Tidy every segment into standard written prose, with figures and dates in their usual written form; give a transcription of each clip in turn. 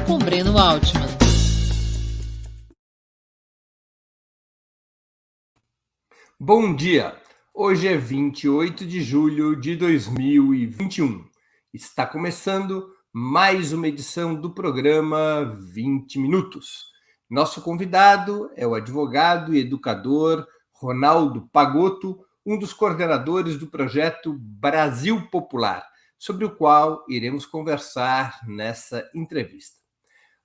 com Breno Altman. Bom dia! Hoje é 28 de julho de 2021. Está começando mais uma edição do programa 20 Minutos. Nosso convidado é o advogado e educador Ronaldo Pagotto, um dos coordenadores do projeto Brasil Popular, sobre o qual iremos conversar nessa entrevista.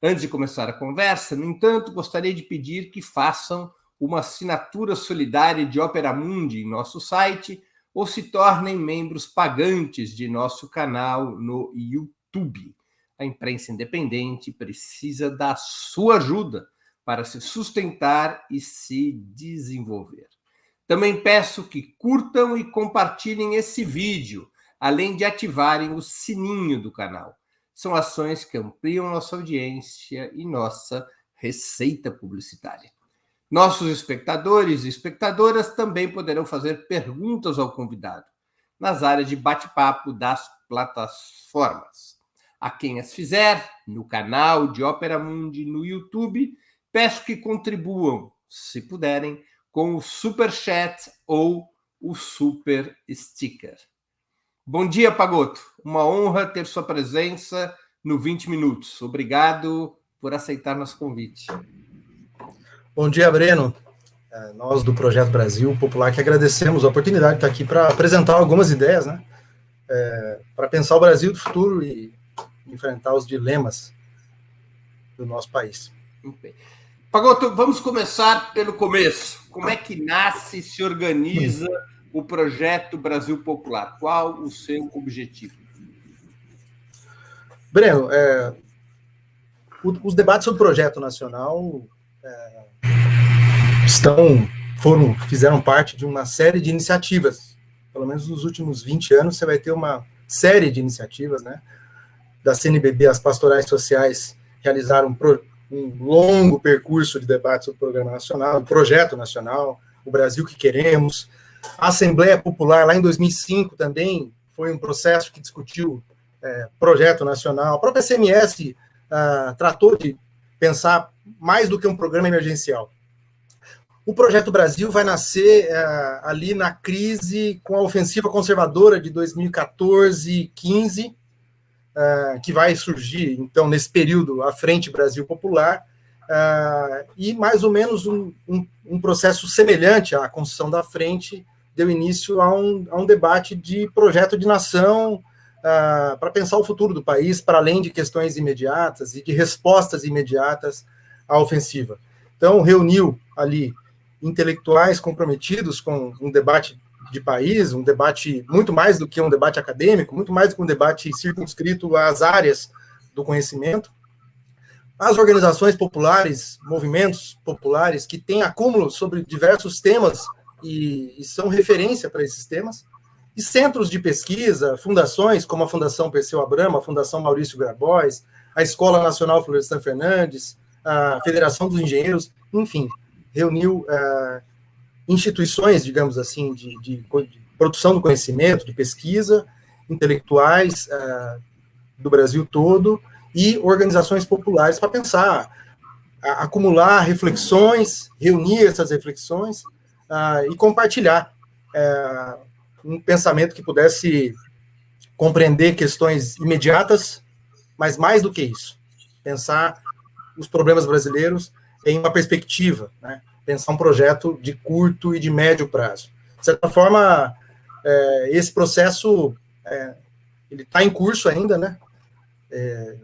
Antes de começar a conversa, no entanto, gostaria de pedir que façam uma assinatura solidária de Opera Mundi em nosso site ou se tornem membros pagantes de nosso canal no YouTube. A imprensa independente precisa da sua ajuda para se sustentar e se desenvolver. Também peço que curtam e compartilhem esse vídeo, além de ativarem o sininho do canal. São ações que ampliam nossa audiência e nossa receita publicitária. Nossos espectadores e espectadoras também poderão fazer perguntas ao convidado nas áreas de bate-papo das plataformas. A quem as fizer, no canal de Opera Mundi no YouTube, peço que contribuam, se puderem, com o Super Chat ou o Super Sticker. Bom dia, Pagotto. Uma honra ter sua presença no 20 Minutos. Obrigado por aceitar nosso convite. Bom dia, Breno. Nós do Projeto Brasil Popular que agradecemos a oportunidade de estar aqui para apresentar algumas ideias, né? Para pensar o Brasil do futuro e enfrentar os dilemas do nosso país. Pagotto, vamos começar pelo começo. Como é que nasce e se organiza o Projeto Brasil Popular? Qual o seu objetivo? Breno, os debates sobre o projeto nacional fizeram parte de uma série de iniciativas. Pelo menos nos últimos 20 anos, você vai ter uma série de iniciativas, né? Da CNBB, as pastorais sociais realizaram um longo percurso de debate sobre o Programa Nacional, o Projeto Nacional, o Brasil que Queremos. A Assembleia Popular, lá em 2005, também foi um processo que discutiu Projeto Nacional. A própria CMS tratou de pensar mais do que um programa emergencial. O Projeto Brasil vai nascer ali na crise com a ofensiva conservadora de 2014 e 2015, que vai surgir, então, nesse período, a Frente Brasil Popular, e mais ou menos um processo semelhante à construção da Frente deu início a um debate de projeto de nação para pensar o futuro do país, para além de questões imediatas e de respostas imediatas à ofensiva. Então, reuniu ali intelectuais comprometidos com um debate de país, um debate muito mais do que um debate acadêmico, muito mais do que um debate circunscrito às áreas do conhecimento. As organizações populares, movimentos populares que têm acúmulo sobre diversos temas e são referência para esses temas, e centros de pesquisa, fundações como a Fundação Perseu Abramo, a Fundação Maurício Grabois, a Escola Nacional Florestan Fernandes, a Federação dos Engenheiros, enfim, reuniu instituições, digamos assim, de produção do conhecimento, de pesquisa, intelectuais do Brasil todo e organizações populares para pensar, acumular reflexões, reunir essas reflexões e compartilhar um pensamento que pudesse compreender questões imediatas, mas mais do que isso, pensar os problemas brasileiros em uma perspectiva, né? Pensar um projeto de curto e de médio prazo. De certa forma, esse processo ele está em curso ainda, né?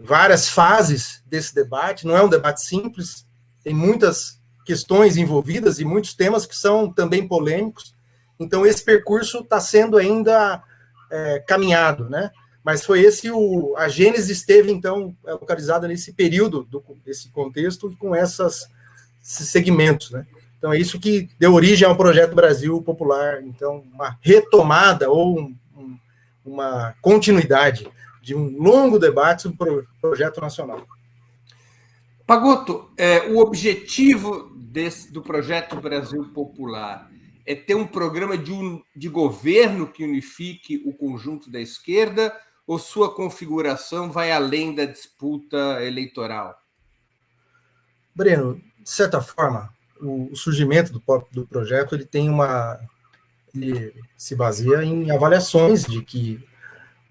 Várias fases desse debate, não é um debate simples, tem muitas questões envolvidas e muitos temas que são também polêmicos, então esse percurso está sendo ainda caminhado, né? Mas foi a gênese esteve, então, localizada nesse período desse contexto com esses segmentos, né? Então, é isso que deu origem ao Projeto Brasil Popular, então, uma retomada ou uma continuidade de um longo debate sobre o Projeto Nacional. Pagotto, o objetivo do Projeto Brasil Popular é ter um programa de governo que unifique o conjunto da esquerda ou sua configuração vai além da disputa eleitoral? Breno, de certa forma, o surgimento do projeto ele se baseia em avaliações de que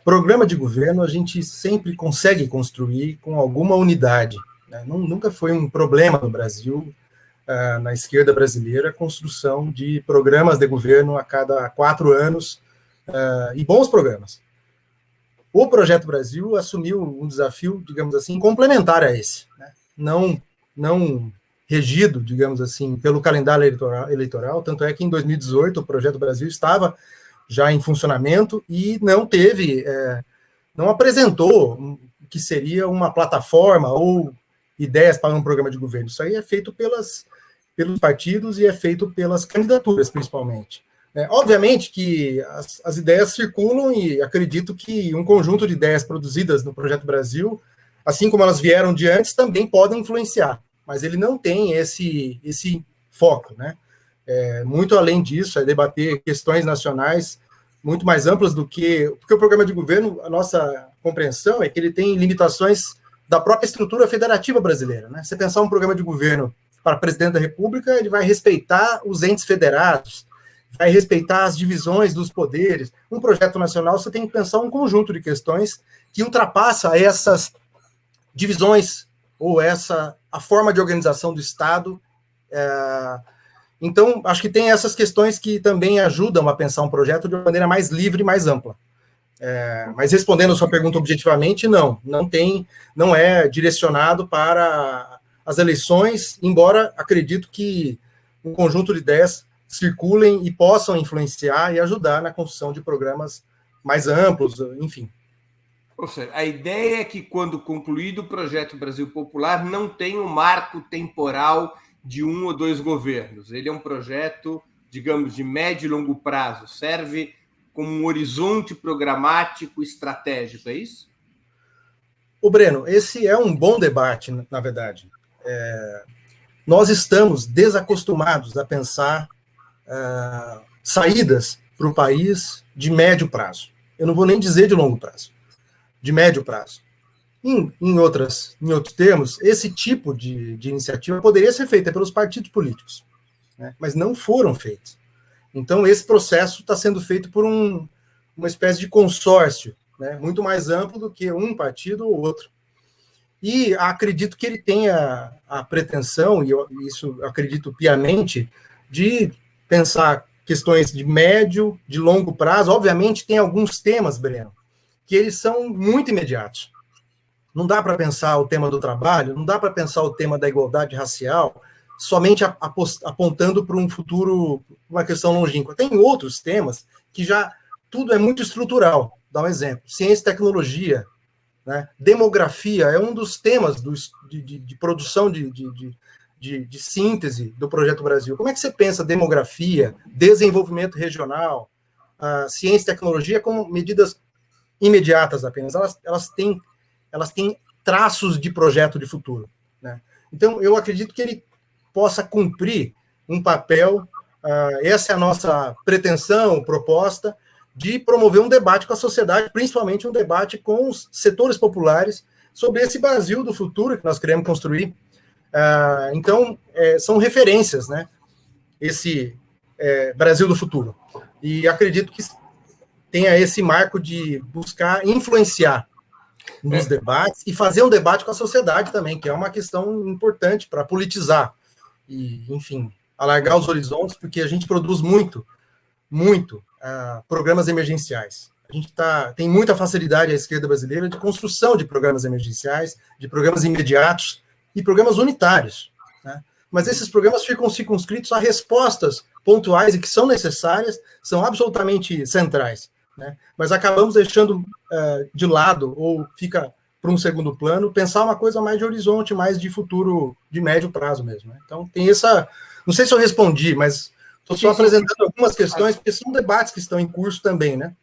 programa de governo a gente sempre consegue construir com alguma unidade, né? Nunca foi um problema no Brasil, na esquerda brasileira, a construção de programas de governo a cada 4 anos, e bons programas. O Projeto Brasil assumiu um desafio, digamos assim, complementar a esse, né? Não regido, digamos assim, pelo calendário eleitoral, tanto é que em 2018 o Projeto Brasil estava já em funcionamento e não apresentou o que seria uma plataforma ou ideias para um programa de governo. Isso aí é feito pelos partidos e é feito pelas candidaturas, principalmente. Obviamente que as ideias circulam e acredito que um conjunto de ideias produzidas no Projeto Brasil, assim como elas vieram de antes, também podem influenciar, mas ele não tem esse foco, né? Muito além disso, é debater questões nacionais muito mais amplas porque o programa de governo, a nossa compreensão é que ele tem limitações da própria estrutura federativa brasileira, né? Você pensar um programa de governo para presidente da República, ele vai respeitar os entes federados, vai respeitar as divisões dos poderes. Um projeto nacional, você tem que pensar um conjunto de questões que ultrapassa essas divisões ou a forma de organização do Estado. Então, acho que tem essas questões que também ajudam a pensar um projeto de uma maneira mais livre e mais ampla. Mas respondendo a sua pergunta objetivamente, não é direcionado para as eleições, embora acredito que um conjunto de ideias circulem e possam influenciar e ajudar na construção de programas mais amplos, enfim. Ou seja, a ideia é que, quando concluído o Projeto Brasil Popular, não tem um marco temporal de 1 ou 2 governos. Ele é um projeto, digamos, de médio e longo prazo, serve como um horizonte programático estratégico, é isso? Breno, esse é um bom debate, na verdade. Nós estamos desacostumados a pensar saídas para o país de médio prazo. Eu não vou nem dizer de longo prazo, de médio prazo. Em outros termos, esse tipo de iniciativa poderia ser feita pelos partidos políticos, né? Mas não foram feitos. Então, esse processo está sendo feito por uma espécie de consórcio, né? Muito mais amplo do que um partido ou outro. E acredito que ele tenha a pretensão, e isso acredito piamente, de pensar questões de médio, de longo prazo. Obviamente, tem alguns temas, Breno, que eles são muito imediatos. Não dá para pensar o tema do trabalho, não dá para pensar o tema da igualdade racial somente apontando para um futuro, uma questão longínqua. Tem outros temas que já tudo é muito estrutural. Dá um exemplo: ciência e tecnologia, né? Demografia é um dos temas de produção de síntese do Projeto Brasil. Como é que você pensa demografia, desenvolvimento regional, ciência e tecnologia como medidas imediatas apenas? Elas têm traços de projeto de futuro, né? Então, eu acredito que ele possa cumprir um papel, essa é a nossa pretensão, proposta, de promover um debate com a sociedade, principalmente um debate com os setores populares sobre esse Brasil do futuro que nós queremos construir. Então, são referências, né? Esse Brasil do futuro. E acredito que tenha esse marco de buscar influenciar nos debates e fazer um debate com a sociedade também, que é uma questão importante para politizar e, enfim, alargar os horizontes, porque a gente produz muito programas emergenciais. A gente tem muita facilidade, a esquerda brasileira, de construção de programas emergenciais, de programas imediatos e programas unitários, né? Mas esses programas ficam circunscritos a respostas pontuais e que são necessárias, são absolutamente centrais, né? Mas acabamos deixando de lado, ou fica para um segundo plano, pensar uma coisa mais de horizonte, mais de futuro, de médio prazo mesmo, né? Então, tem essa... Não sei se eu respondi, mas estou só apresentando algumas questões, porque são debates que estão em curso também, né?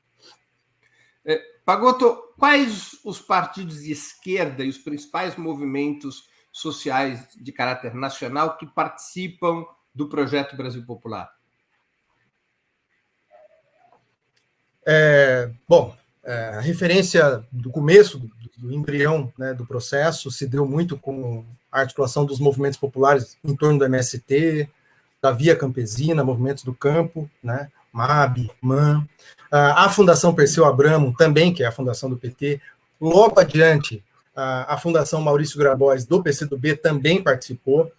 Pagotto, quais os partidos de esquerda e os principais movimentos sociais de caráter nacional que participam do Projeto Brasil Popular? Bom, A referência do começo, do embrião, né, do processo, se deu muito com a articulação dos movimentos populares em torno do MST, da Via Campesina, movimentos do campo, né, MAB, MAN, a Fundação Perseu Abramo, também, que é a fundação do PT, logo adiante, a Fundação Maurício Grabois, do PCdoB, também participou.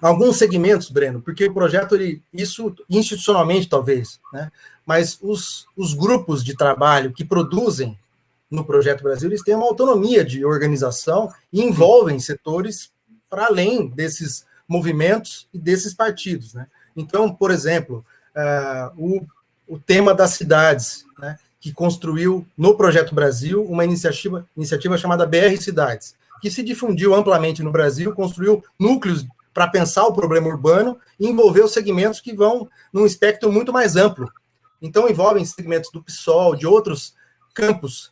Alguns segmentos, Breno, porque o projeto, isso institucionalmente talvez, né, mas os grupos de trabalho que produzem no Projeto Brasil, eles têm uma autonomia de organização e envolvem setores para além desses movimentos e desses partidos, né? Então, por exemplo, o tema das cidades, né, que construiu no Projeto Brasil uma iniciativa chamada BR Cidades, que se difundiu amplamente no Brasil, construiu núcleos para pensar o problema urbano e envolver os segmentos que vão num espectro muito mais amplo. Então, envolvem segmentos do PSOL, de outros campos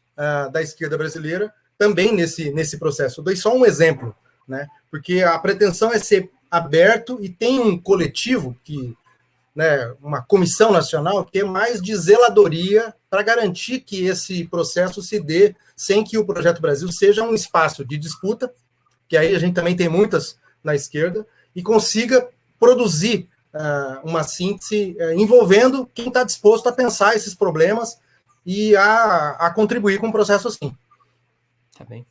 da esquerda brasileira, também nesse processo. Eu dei só um exemplo, né? Porque a pretensão é ser aberto e tem um coletivo, né, uma comissão nacional, que é mais de zeladoria para garantir que esse processo se dê sem que o Projeto Brasil seja um espaço de disputa, que aí a gente também tem muitas na esquerda, e consiga produzir uma síntese envolvendo quem está disposto a pensar esses problemas e a contribuir com o processo assim. Tá bem.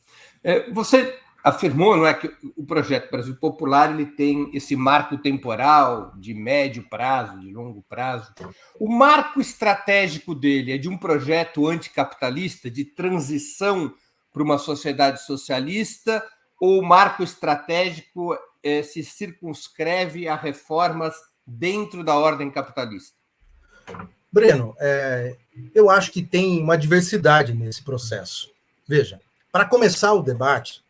Você afirmou, não é, que o Projeto Brasil Popular ele tem esse marco temporal de médio prazo, de longo prazo. O marco estratégico dele é de um projeto anticapitalista, de transição para uma sociedade socialista, ou o marco estratégico se circunscreve a reformas dentro da ordem capitalista? Breno, eu acho que tem uma diversidade nesse processo. Veja, para começar o debate,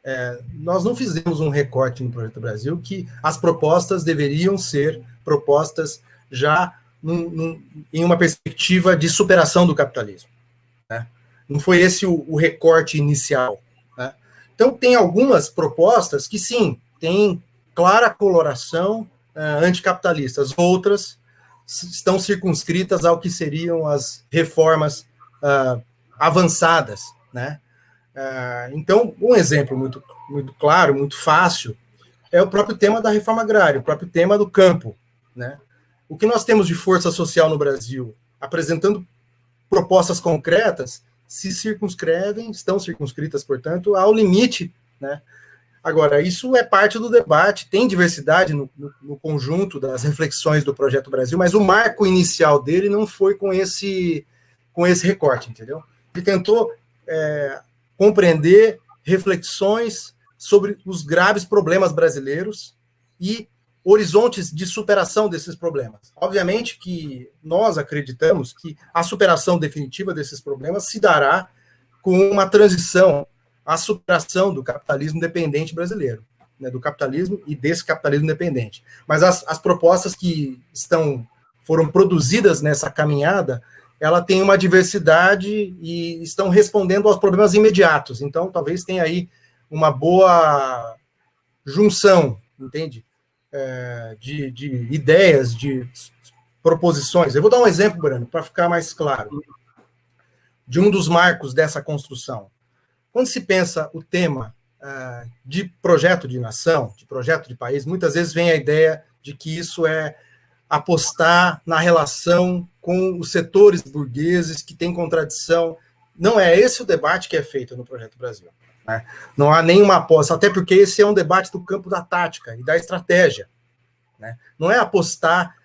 nós não fizemos um recorte no Projeto Brasil que as propostas deveriam ser propostas já em uma perspectiva de superação do capitalismo, né? Não foi esse o recorte inicial, né? Então, tem algumas propostas que, sim, têm clara coloração anticapitalistas, outras estão circunscritas ao que seriam as reformas avançadas, né? Então, um exemplo muito, muito claro, muito fácil, é o próprio tema da reforma agrária, o próprio tema do campo, né? O que nós temos de força social no Brasil, apresentando propostas concretas, estão circunscritas, portanto, ao limite, né? Agora, isso é parte do debate, tem diversidade no conjunto das reflexões do Projeto Brasil, mas o marco inicial dele não foi com esse recorte, entendeu? Ele tentou compreender reflexões sobre os graves problemas brasileiros e horizontes de superação desses problemas. Obviamente que nós acreditamos que a superação definitiva desses problemas se dará com uma transição à superação do capitalismo dependente brasileiro, né, do capitalismo e desse capitalismo dependente. Mas as propostas que foram produzidas nessa caminhada, ela tem uma diversidade e estão respondendo aos problemas imediatos. Então, talvez tenha aí uma boa junção, entende? De ideias, de proposições. Eu vou dar um exemplo, Breno, para ficar mais claro, de um dos marcos dessa construção. Quando se pensa o tema de projeto de nação, de projeto de país, muitas vezes vem a ideia de que isso é apostar na relação com os setores burgueses que têm contradição. Não é esse o debate que é feito no Projeto Brasil, né? Não há nenhuma aposta, até porque esse é um debate do campo da tática e da estratégia, né? Não é apostar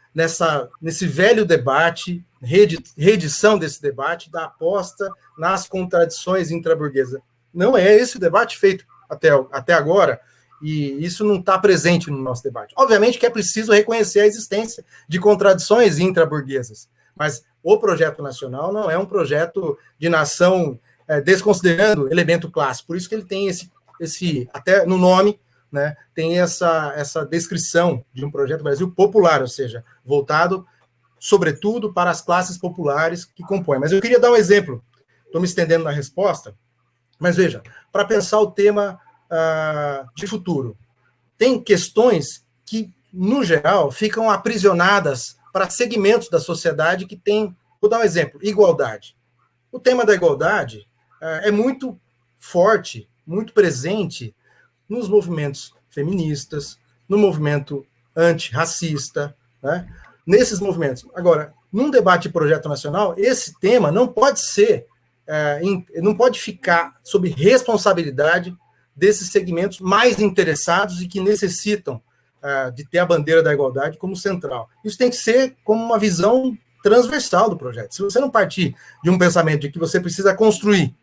nesse velho debate, reedição desse debate, da aposta nas contradições intraburguesas. Não é esse o debate feito até agora, e isso não está presente no nosso debate. Obviamente que é preciso reconhecer a existência de contradições intraburguesas, mas o projeto nacional não é um projeto de nação desconsiderando elemento clássico, por isso que ele tem esse até no nome, né, tem essa descrição de um projeto Brasil popular, ou seja, voltado, sobretudo, para as classes populares que compõem. Mas eu queria dar um exemplo, estou me estendendo na resposta, mas veja, para pensar o tema de futuro, tem questões que, no geral, ficam aprisionadas para segmentos da sociedade que tem, vou dar um exemplo, igualdade. o tema da igualdade é muito forte, muito presente nos movimentos feministas, no movimento antirracista, né? Nesses movimentos. Agora, num debate de projeto nacional, esse tema não pode ser, não pode ficar sob responsabilidade desses segmentos mais interessados e que necessitam de ter a bandeira da igualdade como central. Isso tem que ser como uma visão transversal do projeto. Se você não partir de um pensamento de que você precisa construir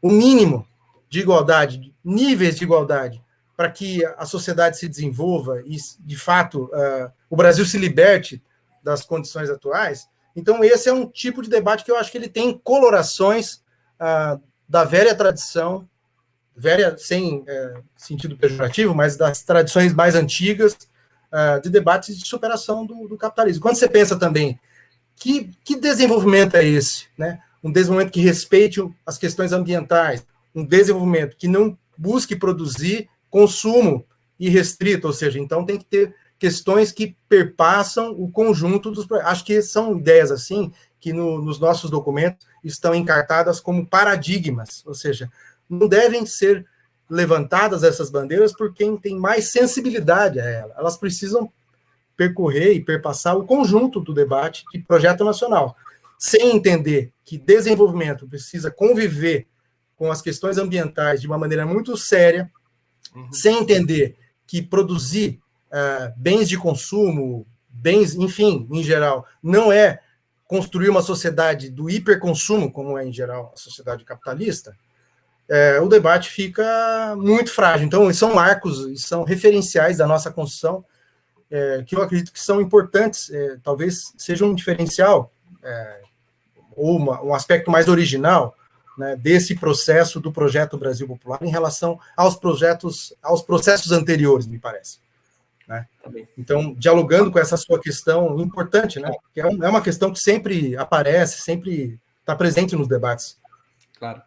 o mínimo de igualdade, níveis de igualdade, para que a sociedade se desenvolva e, de fato, o Brasil se liberte das condições atuais, então esse é um tipo de debate que eu acho que ele tem colorações da velha tradição, velha sem sentido pejorativo, mas das tradições mais antigas de debates de superação do capitalismo. Quando você pensa também, que desenvolvimento é esse, né? Um desenvolvimento que respeite as questões ambientais, um desenvolvimento que não busque produzir consumo irrestrito, ou seja, então tem que ter questões que perpassam o conjunto dos... Acho que são ideias assim que nos nossos documentos estão encartadas como paradigmas, ou seja, não devem ser levantadas essas bandeiras por quem tem mais sensibilidade a ela. Elas precisam percorrer e perpassar o conjunto do debate de projeto nacional, sem entender que desenvolvimento precisa conviver com as questões ambientais de uma maneira muito séria, sem entender que produzir bens de consumo, bens, enfim, em geral, não é construir uma sociedade do hiperconsumo, como é, em geral, a sociedade capitalista, o debate fica muito frágil. Então, são marcos, são referenciais da nossa construção, que eu acredito que são importantes, talvez seja um diferencial, ou um aspecto mais original, né, desse processo do Projeto Brasil Popular em relação aos processos anteriores, me parece. Né? Então, dialogando com essa sua questão importante, né, que é uma questão que sempre aparece, sempre está presente nos debates. Claro.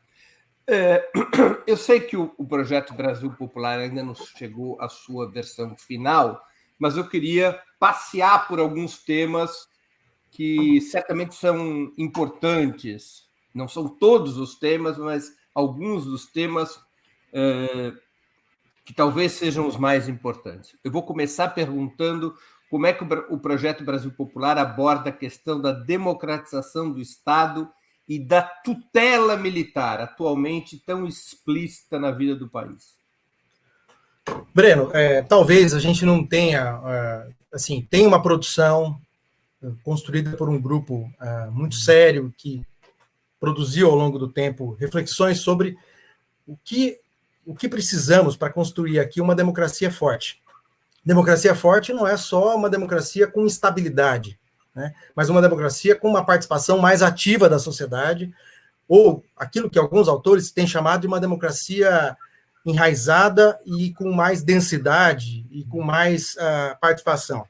Eu sei que o Projeto Brasil Popular ainda não chegou à sua versão final, mas eu queria passear por alguns temas que certamente são importantes. Não são todos os temas, mas alguns dos temas que talvez sejam os mais importantes. Eu vou começar perguntando como é que o Projeto Brasil Popular aborda a questão da democratização do Estado e da tutela militar, atualmente tão explícita na vida do país. Breno, talvez a gente não tenha, tem uma produção construída por um grupo muito sério, que produziu ao longo do tempo reflexões sobre o que precisamos para construir aqui uma democracia forte. Democracia forte não é só uma democracia com estabilidade, né, mas uma democracia com uma participação mais ativa da sociedade, ou aquilo que alguns autores têm chamado de uma democracia enraizada e com mais densidade e com mais participação.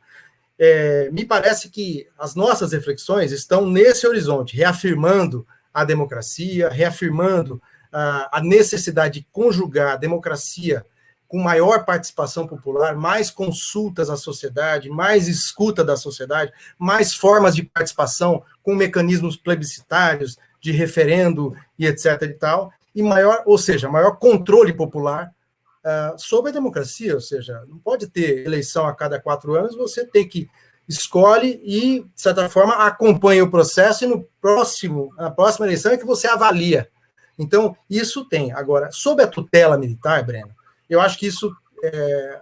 Me parece que as nossas reflexões estão nesse horizonte, reafirmando a democracia, reafirmando a necessidade de conjugar a democracia com maior participação popular, mais consultas à sociedade, mais escuta da sociedade, mais formas de participação com mecanismos plebiscitários, de referendo e etc. e tal, e maior controle popular sobre a democracia, ou seja, não pode ter eleição a cada 4 anos, você tem que escolhe e, de certa forma, acompanha o processo e na próxima eleição é que você avalia. Então, isso tem. Agora, sob a tutela militar, Breno, eu acho que isso,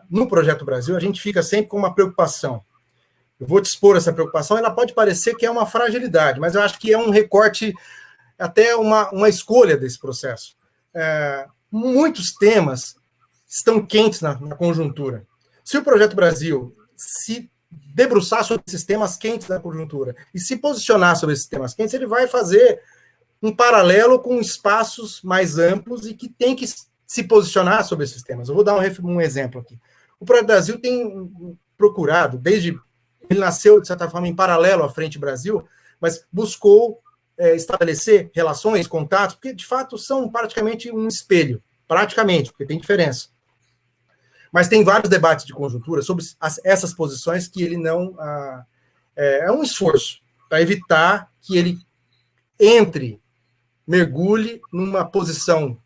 no Projeto Brasil, a gente fica sempre com uma preocupação. Eu vou te expor essa preocupação, ela pode parecer que é uma fragilidade, mas eu acho que é um recorte, até uma escolha desse processo. Muitos temas estão quentes na conjuntura. Se o Projeto Brasil se debruçar sobre esses temas quentes da conjuntura e se posicionar sobre esses temas quentes, ele vai fazer um paralelo com espaços mais amplos e que tem que se posicionar sobre esses temas. Eu vou dar um exemplo aqui. O Projeto Brasil tem procurado, desde ele nasceu, de certa forma, em paralelo à Frente Brasil, mas buscou estabelecer relações, contatos, porque, de fato, são praticamente um espelho. Praticamente, porque tem diferença. Mas tem vários debates de conjuntura sobre essas posições que ele não... é um esforço para evitar que ele entre mergulhe numa posição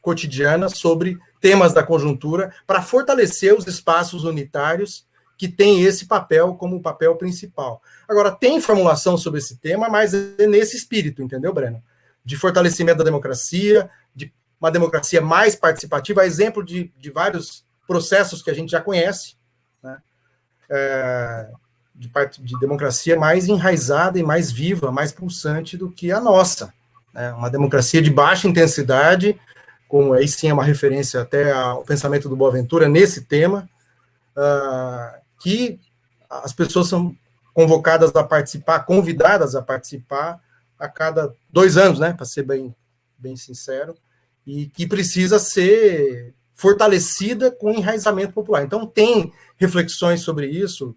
cotidiana sobre temas da conjuntura para fortalecer os espaços unitários que têm esse papel como papel principal. Agora, tem formulação sobre esse tema, mas é nesse espírito, entendeu, Breno? De fortalecimento da democracia, de uma democracia mais participativa, a exemplo de vários processos que a gente já conhece, né? De democracia mais enraizada e mais viva, mais pulsante do que a nossa, né? Uma democracia de baixa intensidade, como aí sim é uma referência até ao pensamento do Boaventura nesse tema, que as pessoas são convocadas a participar, convidadas a participar a cada 2 anos, né, para ser bem sincero, e que precisa ser fortalecida com enraizamento popular. Então, tem reflexões sobre isso,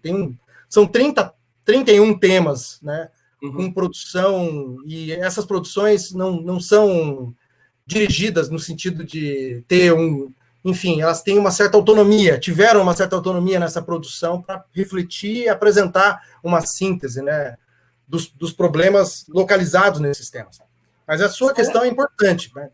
são 31 temas, né, com produção, e essas produções não são dirigidas no sentido de ter enfim, elas têm uma certa autonomia, tiveram uma certa autonomia nessa produção para refletir e apresentar uma síntese, né, dos problemas localizados nesses temas. Mas a sua questão é importante, né?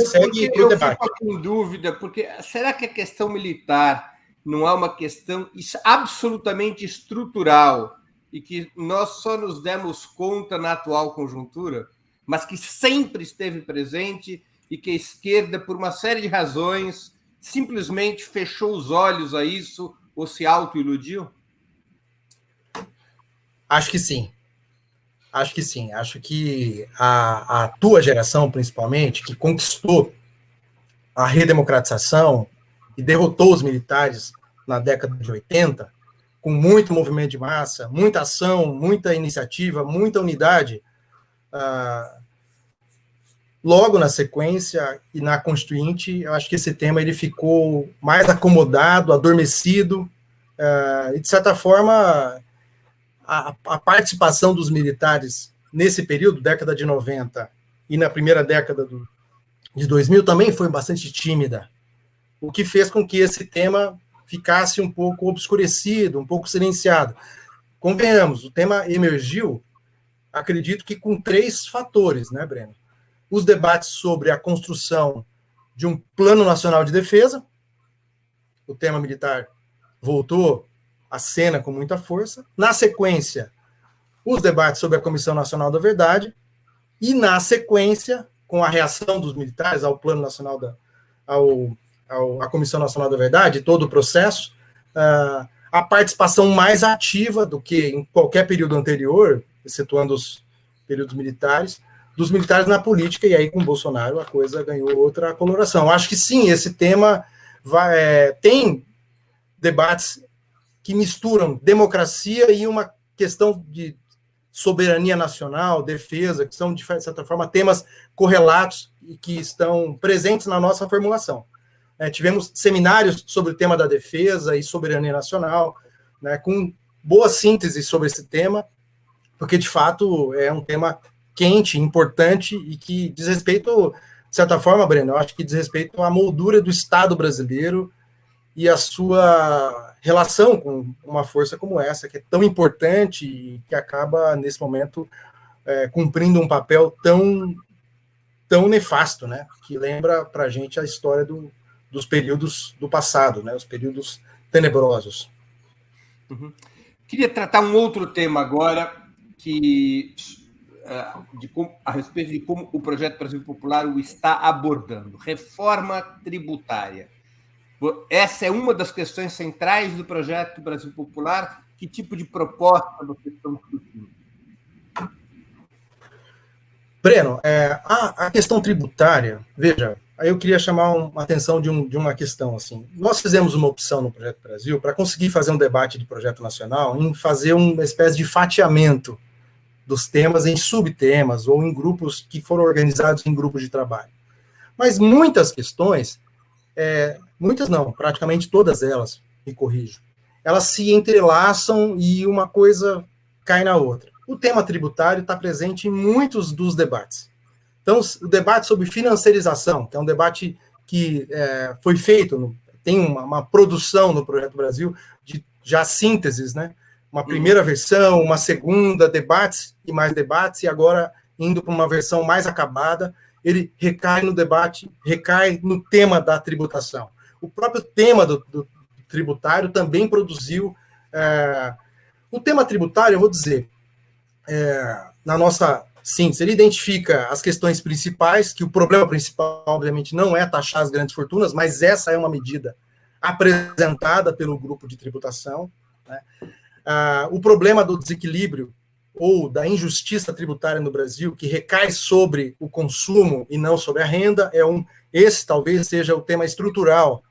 Segue o debate. Eu fico em dúvida, porque será que a questão militar não é uma questão absolutamente estrutural e que nós só nos demos conta na atual conjuntura, mas que sempre esteve presente e que a esquerda, por uma série de razões, simplesmente fechou os olhos a isso ou se autoiludiu? Acho que sim. Acho que sim. Acho que a tua geração, principalmente, que conquistou a redemocratização e derrotou os militares na década de 80, com muito movimento de massa, muita ação, muita iniciativa, muita unidade, logo na sequência e na Constituinte, eu acho que esse tema ele ficou mais acomodado, adormecido, e, de certa forma, a participação dos militares nesse período, década de 90, e na primeira década de 2000, também foi bastante tímida, o que fez com que esse tema ficasse um pouco obscurecido, um pouco silenciado. Convenhamos, o tema emergiu, acredito que com 3 fatores, né, Breno? Os debates sobre a construção de um Plano Nacional de Defesa, o tema militar voltou à cena com muita força. Na sequência, os debates sobre a Comissão Nacional da Verdade, e na sequência, com a reação dos militares ao Plano Nacional à Comissão Nacional da Verdade, todo o processo, a participação mais ativa do que em qualquer período anterior, excetuando os períodos militares, dos militares na política, e aí com Bolsonaro a coisa ganhou outra coloração. Acho que sim, esse tema tem debates que misturam democracia e uma questão de soberania nacional, defesa, que são, de certa forma, temas correlatos e que estão presentes na nossa formulação. Tivemos seminários sobre o tema da defesa e soberania nacional, né, com boa síntese sobre esse tema, porque, de fato, é um tema quente, importante e que diz respeito, de certa forma, Breno, eu acho que diz respeito à moldura do Estado brasileiro e a sua relação com uma força como essa, que é tão importante e que acaba, nesse momento, cumprindo um papel tão nefasto, né, que lembra para a gente a história dos períodos do passado, né, os períodos tenebrosos. Uhum. Queria tratar um outro tema agora, a respeito de como o Projeto Brasil Popular o está abordando. Reforma tributária. Essa é uma das questões centrais do Projeto Brasil Popular. Que tipo de proposta vocês estão discutindo? Breno, a questão tributária, veja, aí eu queria chamar a atenção de uma questão. Assim. Nós fizemos uma opção no Projeto Brasil para conseguir fazer um debate de projeto nacional em fazer uma espécie de fatiamento dos temas em subtemas ou em grupos que foram organizados em grupos de trabalho. Mas muitas questões, muitas não, praticamente todas elas, me corrijo, elas se entrelaçam e uma coisa cai na outra. O tema tributário está presente em muitos dos debates. Então, o debate sobre financiarização, que é um debate que foi feito, tem uma produção no Projeto Brasil de já sínteses, né? Uma primeira versão, uma segunda, debates e mais debates, e agora indo para uma versão mais acabada, ele recai no debate, recai no tema da tributação. O próprio tema do tributário também produziu... o tema tributário, eu vou dizer, na nossa síntese, ele identifica as questões principais, que o problema principal, obviamente, não é taxar as grandes fortunas, mas essa é uma medida apresentada pelo grupo de tributação, né? O problema do desequilíbrio ou da injustiça tributária no Brasil, que recai sobre o consumo e não sobre a renda, esse talvez seja o tema estrutural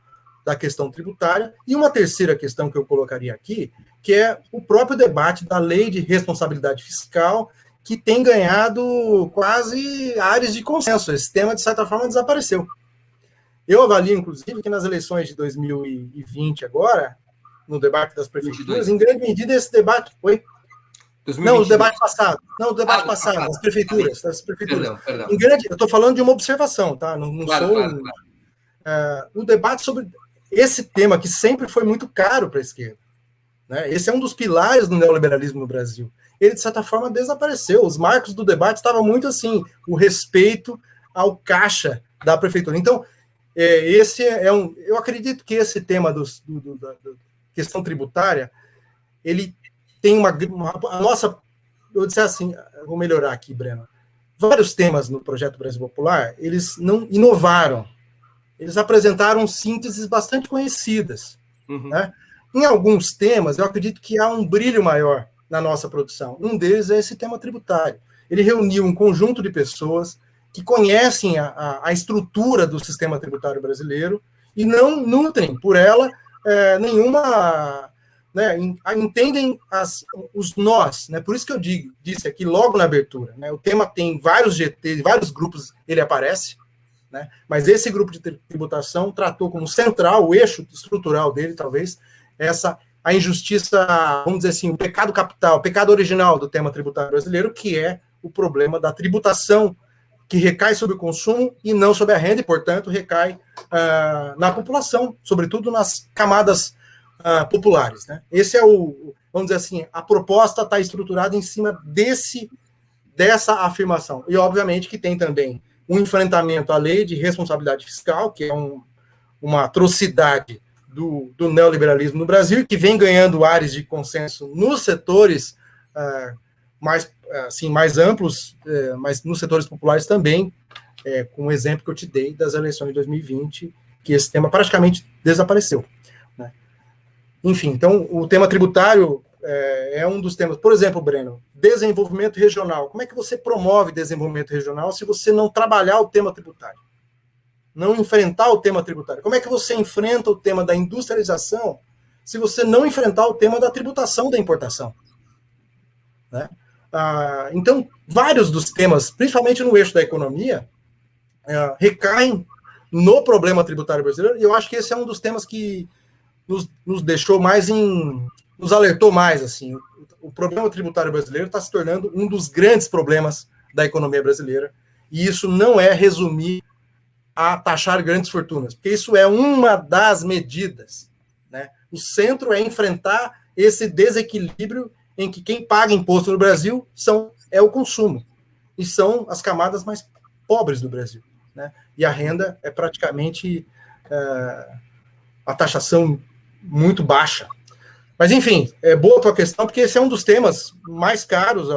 da questão tributária. E uma terceira questão que eu colocaria aqui, que é o próprio debate da lei de responsabilidade fiscal, que tem ganhado quase áreas de consenso. Esse tema, de certa forma, desapareceu. Eu avalio, inclusive, que nas eleições de 2020 agora, no debate das prefeituras, 22. Em grande medida esse debate... Oi? 2022. Não, o debate passado. Não, o debate passado, das prefeituras. Das prefeituras. Perdão. Em grande, eu estou falando de uma observação, tá? Não claro, sou... Claro. O debate sobre esse tema, que sempre foi muito caro para a esquerda, né? Esse é um dos pilares do neoliberalismo no Brasil. Ele, de certa forma, desapareceu. Os marcos do debate estavam muito assim, o respeito ao caixa da prefeitura. Então, eu acredito que esse tema da questão tributária, ele tem a nossa... Eu disse assim, vou melhorar aqui, Breno. Vários temas no Projeto Brasil Popular, eles não inovaram. Eles apresentaram sínteses bastante conhecidas. Uhum. Né? Em alguns temas, eu acredito que há um brilho maior na nossa produção. Um deles é esse tema tributário. Ele reuniu um conjunto de pessoas que conhecem a estrutura do sistema tributário brasileiro e não nutrem por ela nenhuma... Né, entendem os nós, né? Por isso que eu disse aqui logo na abertura, né? O tema tem vários GT, vários grupos, ele aparece, né? Mas esse grupo de tributação tratou como central, o eixo estrutural dele, talvez, a injustiça, vamos dizer assim, o pecado capital, o pecado original do tema tributário brasileiro, que é o problema da tributação que recai sobre o consumo e não sobre a renda, e, portanto, recai na população, sobretudo nas camadas populares, né? Esse é vamos dizer assim, a proposta está estruturada em cima dessa afirmação. E, obviamente, que tem também um enfrentamento à lei de responsabilidade fiscal, que é uma atrocidade do neoliberalismo no Brasil, que vem ganhando ares de consenso nos setores mais amplos, mas nos setores populares também, com o exemplo que eu te dei das eleições de 2020, que esse tema praticamente desapareceu. Enfim, então, o tema tributário é um dos temas. Por exemplo, Breno, desenvolvimento regional. Como é que você promove desenvolvimento regional se você não trabalhar o tema tributário? Não enfrentar o tema tributário? Como é que você enfrenta o tema da industrialização se você não enfrentar o tema da tributação da importação? Né? Então, vários dos temas, principalmente no eixo da economia, recaem no problema tributário brasileiro, e eu acho que esse é um dos temas que nos deixou mais nos alertou mais, assim, o problema tributário brasileiro está se tornando um dos grandes problemas da economia brasileira, e isso não é resumir a taxar grandes fortunas, porque isso é uma das medidas, né? O centro é enfrentar esse desequilíbrio em que quem paga imposto no Brasil é o consumo, e são as camadas mais pobres do Brasil, né? E a renda é praticamente a taxação muito baixa. Mas, enfim, é boa a tua questão, porque esse é um dos temas mais caros,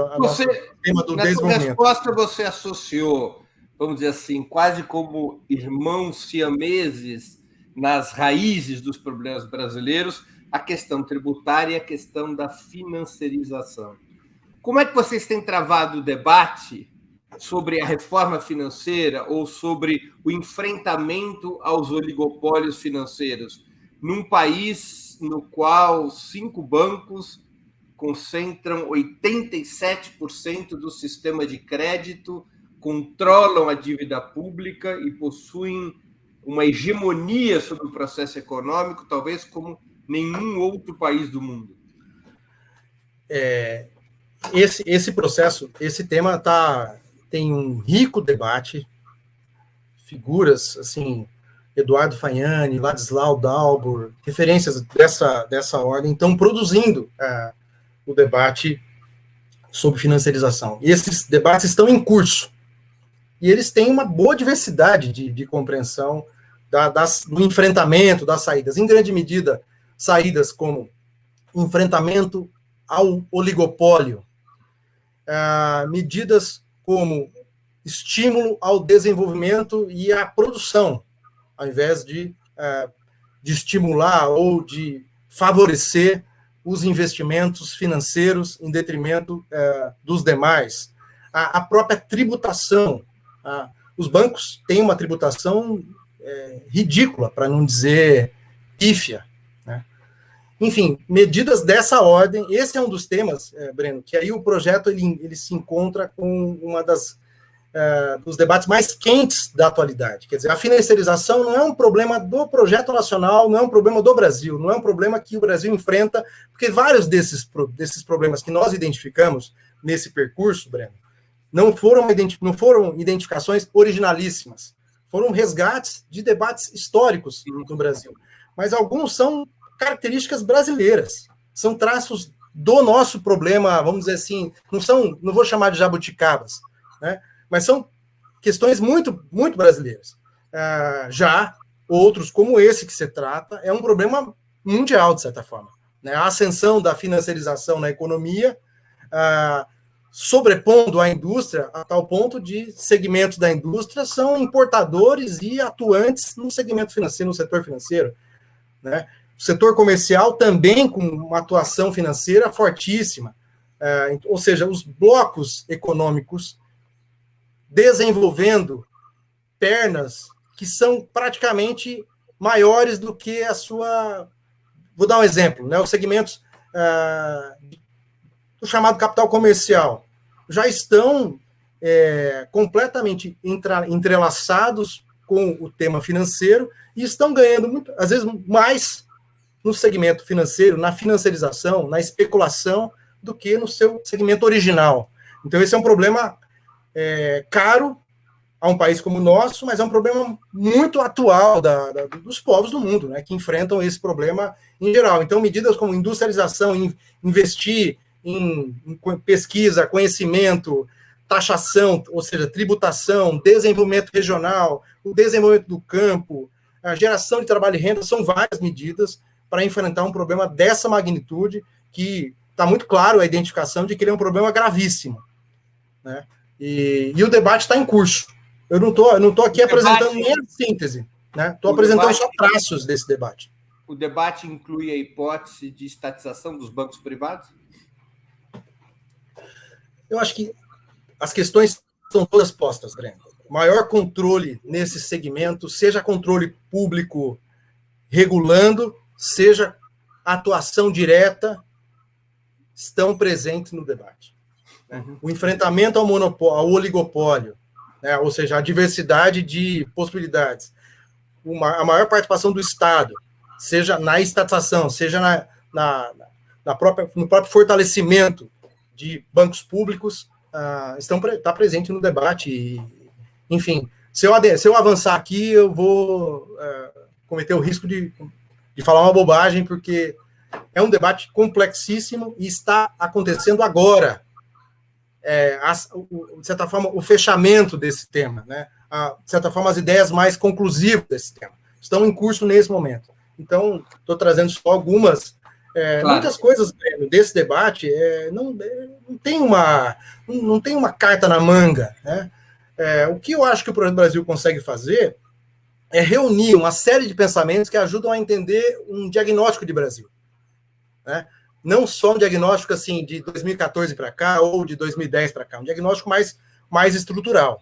tema do desenvolvimento. Na resposta, você associou, vamos dizer assim, quase como irmãos siameses nas raízes dos problemas brasileiros, a questão tributária e a questão da financiarização. Como é que vocês têm travado o debate sobre a reforma financeira ou sobre o enfrentamento aos oligopólios financeiros num país no qual 5 bancos concentram 87% do sistema de crédito, controlam a dívida pública e possuem uma hegemonia sobre o processo econômico, talvez como nenhum outro país do mundo? Esse processo, esse tema tem um rico debate, figuras, assim, Eduardo Fagnani, Ladislau Dalbor, referências dessa ordem, estão produzindo o debate sobre financiarização. E esses debates estão em curso. E eles têm uma boa diversidade de compreensão do enfrentamento das saídas. Em grande medida, saídas como enfrentamento ao oligopólio, medidas como estímulo ao desenvolvimento e à produção, ao invés de estimular ou de favorecer os investimentos financeiros em detrimento dos demais. A própria tributação. Os bancos têm uma tributação ridícula, para não dizer pífia, né? Enfim, medidas dessa ordem. Esse é um dos temas, Breno, que aí o projeto ele se encontra com uma dos debates mais quentes da atualidade. Quer dizer, a financiarização não é um problema do projeto nacional, não é um problema do Brasil, não é um problema que o Brasil enfrenta, porque vários desses problemas que nós identificamos nesse percurso, Breno, não foram identificações originalíssimas, foram resgates de debates históricos no Brasil. Mas alguns são características brasileiras, são traços do nosso problema, vamos dizer assim, não vou chamar de jabuticabas, né? Mas são questões muito, muito brasileiras. Já outros, como esse que se trata, é um problema mundial, de certa forma, né? A ascensão da financiarização na economia, sobrepondo a indústria a tal ponto de segmentos da indústria são importadores e atuantes no segmento financeiro, no setor financeiro, né? O setor comercial também com uma atuação financeira fortíssima, ou seja, os blocos econômicos desenvolvendo pernas que são praticamente maiores do que a sua... Vou dar um exemplo, né? Os segmentos do chamado capital comercial já estão completamente entrelaçados com o tema financeiro e estão ganhando, às vezes, mais no segmento financeiro, na financiarização, na especulação, do que no seu segmento original. Então, esse é um problema caro a um país como o nosso, mas é um problema muito atual dos povos do mundo, né, que enfrentam esse problema em geral. Então, medidas como industrialização, investir em pesquisa, conhecimento, taxação, ou seja, tributação, desenvolvimento regional, o desenvolvimento do campo, a geração de trabalho e renda, são várias medidas para enfrentar um problema dessa magnitude, que está muito claro a identificação de que ele é um problema gravíssimo, né? E o debate está em curso. Eu não tô aqui apresentando nem a síntese, né? Estou apresentando só traços desse debate. O debate inclui a hipótese de estatização dos bancos privados? Eu acho que as questões estão todas postas, Breno. Maior controle nesse segmento, seja controle público regulando, seja atuação direta, estão presentes no debate. O enfrentamento ao monopólio, ao oligopólio, né? Ou seja, a diversidade de possibilidades, a maior participação do Estado, seja na estatização, seja no próprio fortalecimento de bancos públicos, está presente no debate. E, enfim, se eu avançar aqui, eu vou cometer o risco de falar uma bobagem, porque é um debate complexíssimo e está acontecendo agora. De certa forma, o fechamento desse tema, né? De certa forma, as ideias mais conclusivas desse tema estão em curso nesse momento. Então, estou trazendo só algumas. Claro. Muitas coisas desse debate não tem uma carta na manga, né? O que eu acho que o Projeto Brasil consegue fazer é reunir uma série de pensamentos que ajudam a entender um diagnóstico de Brasil, né? Não só um diagnóstico assim de 2014 para cá ou de 2010 para cá, um diagnóstico mais estrutural.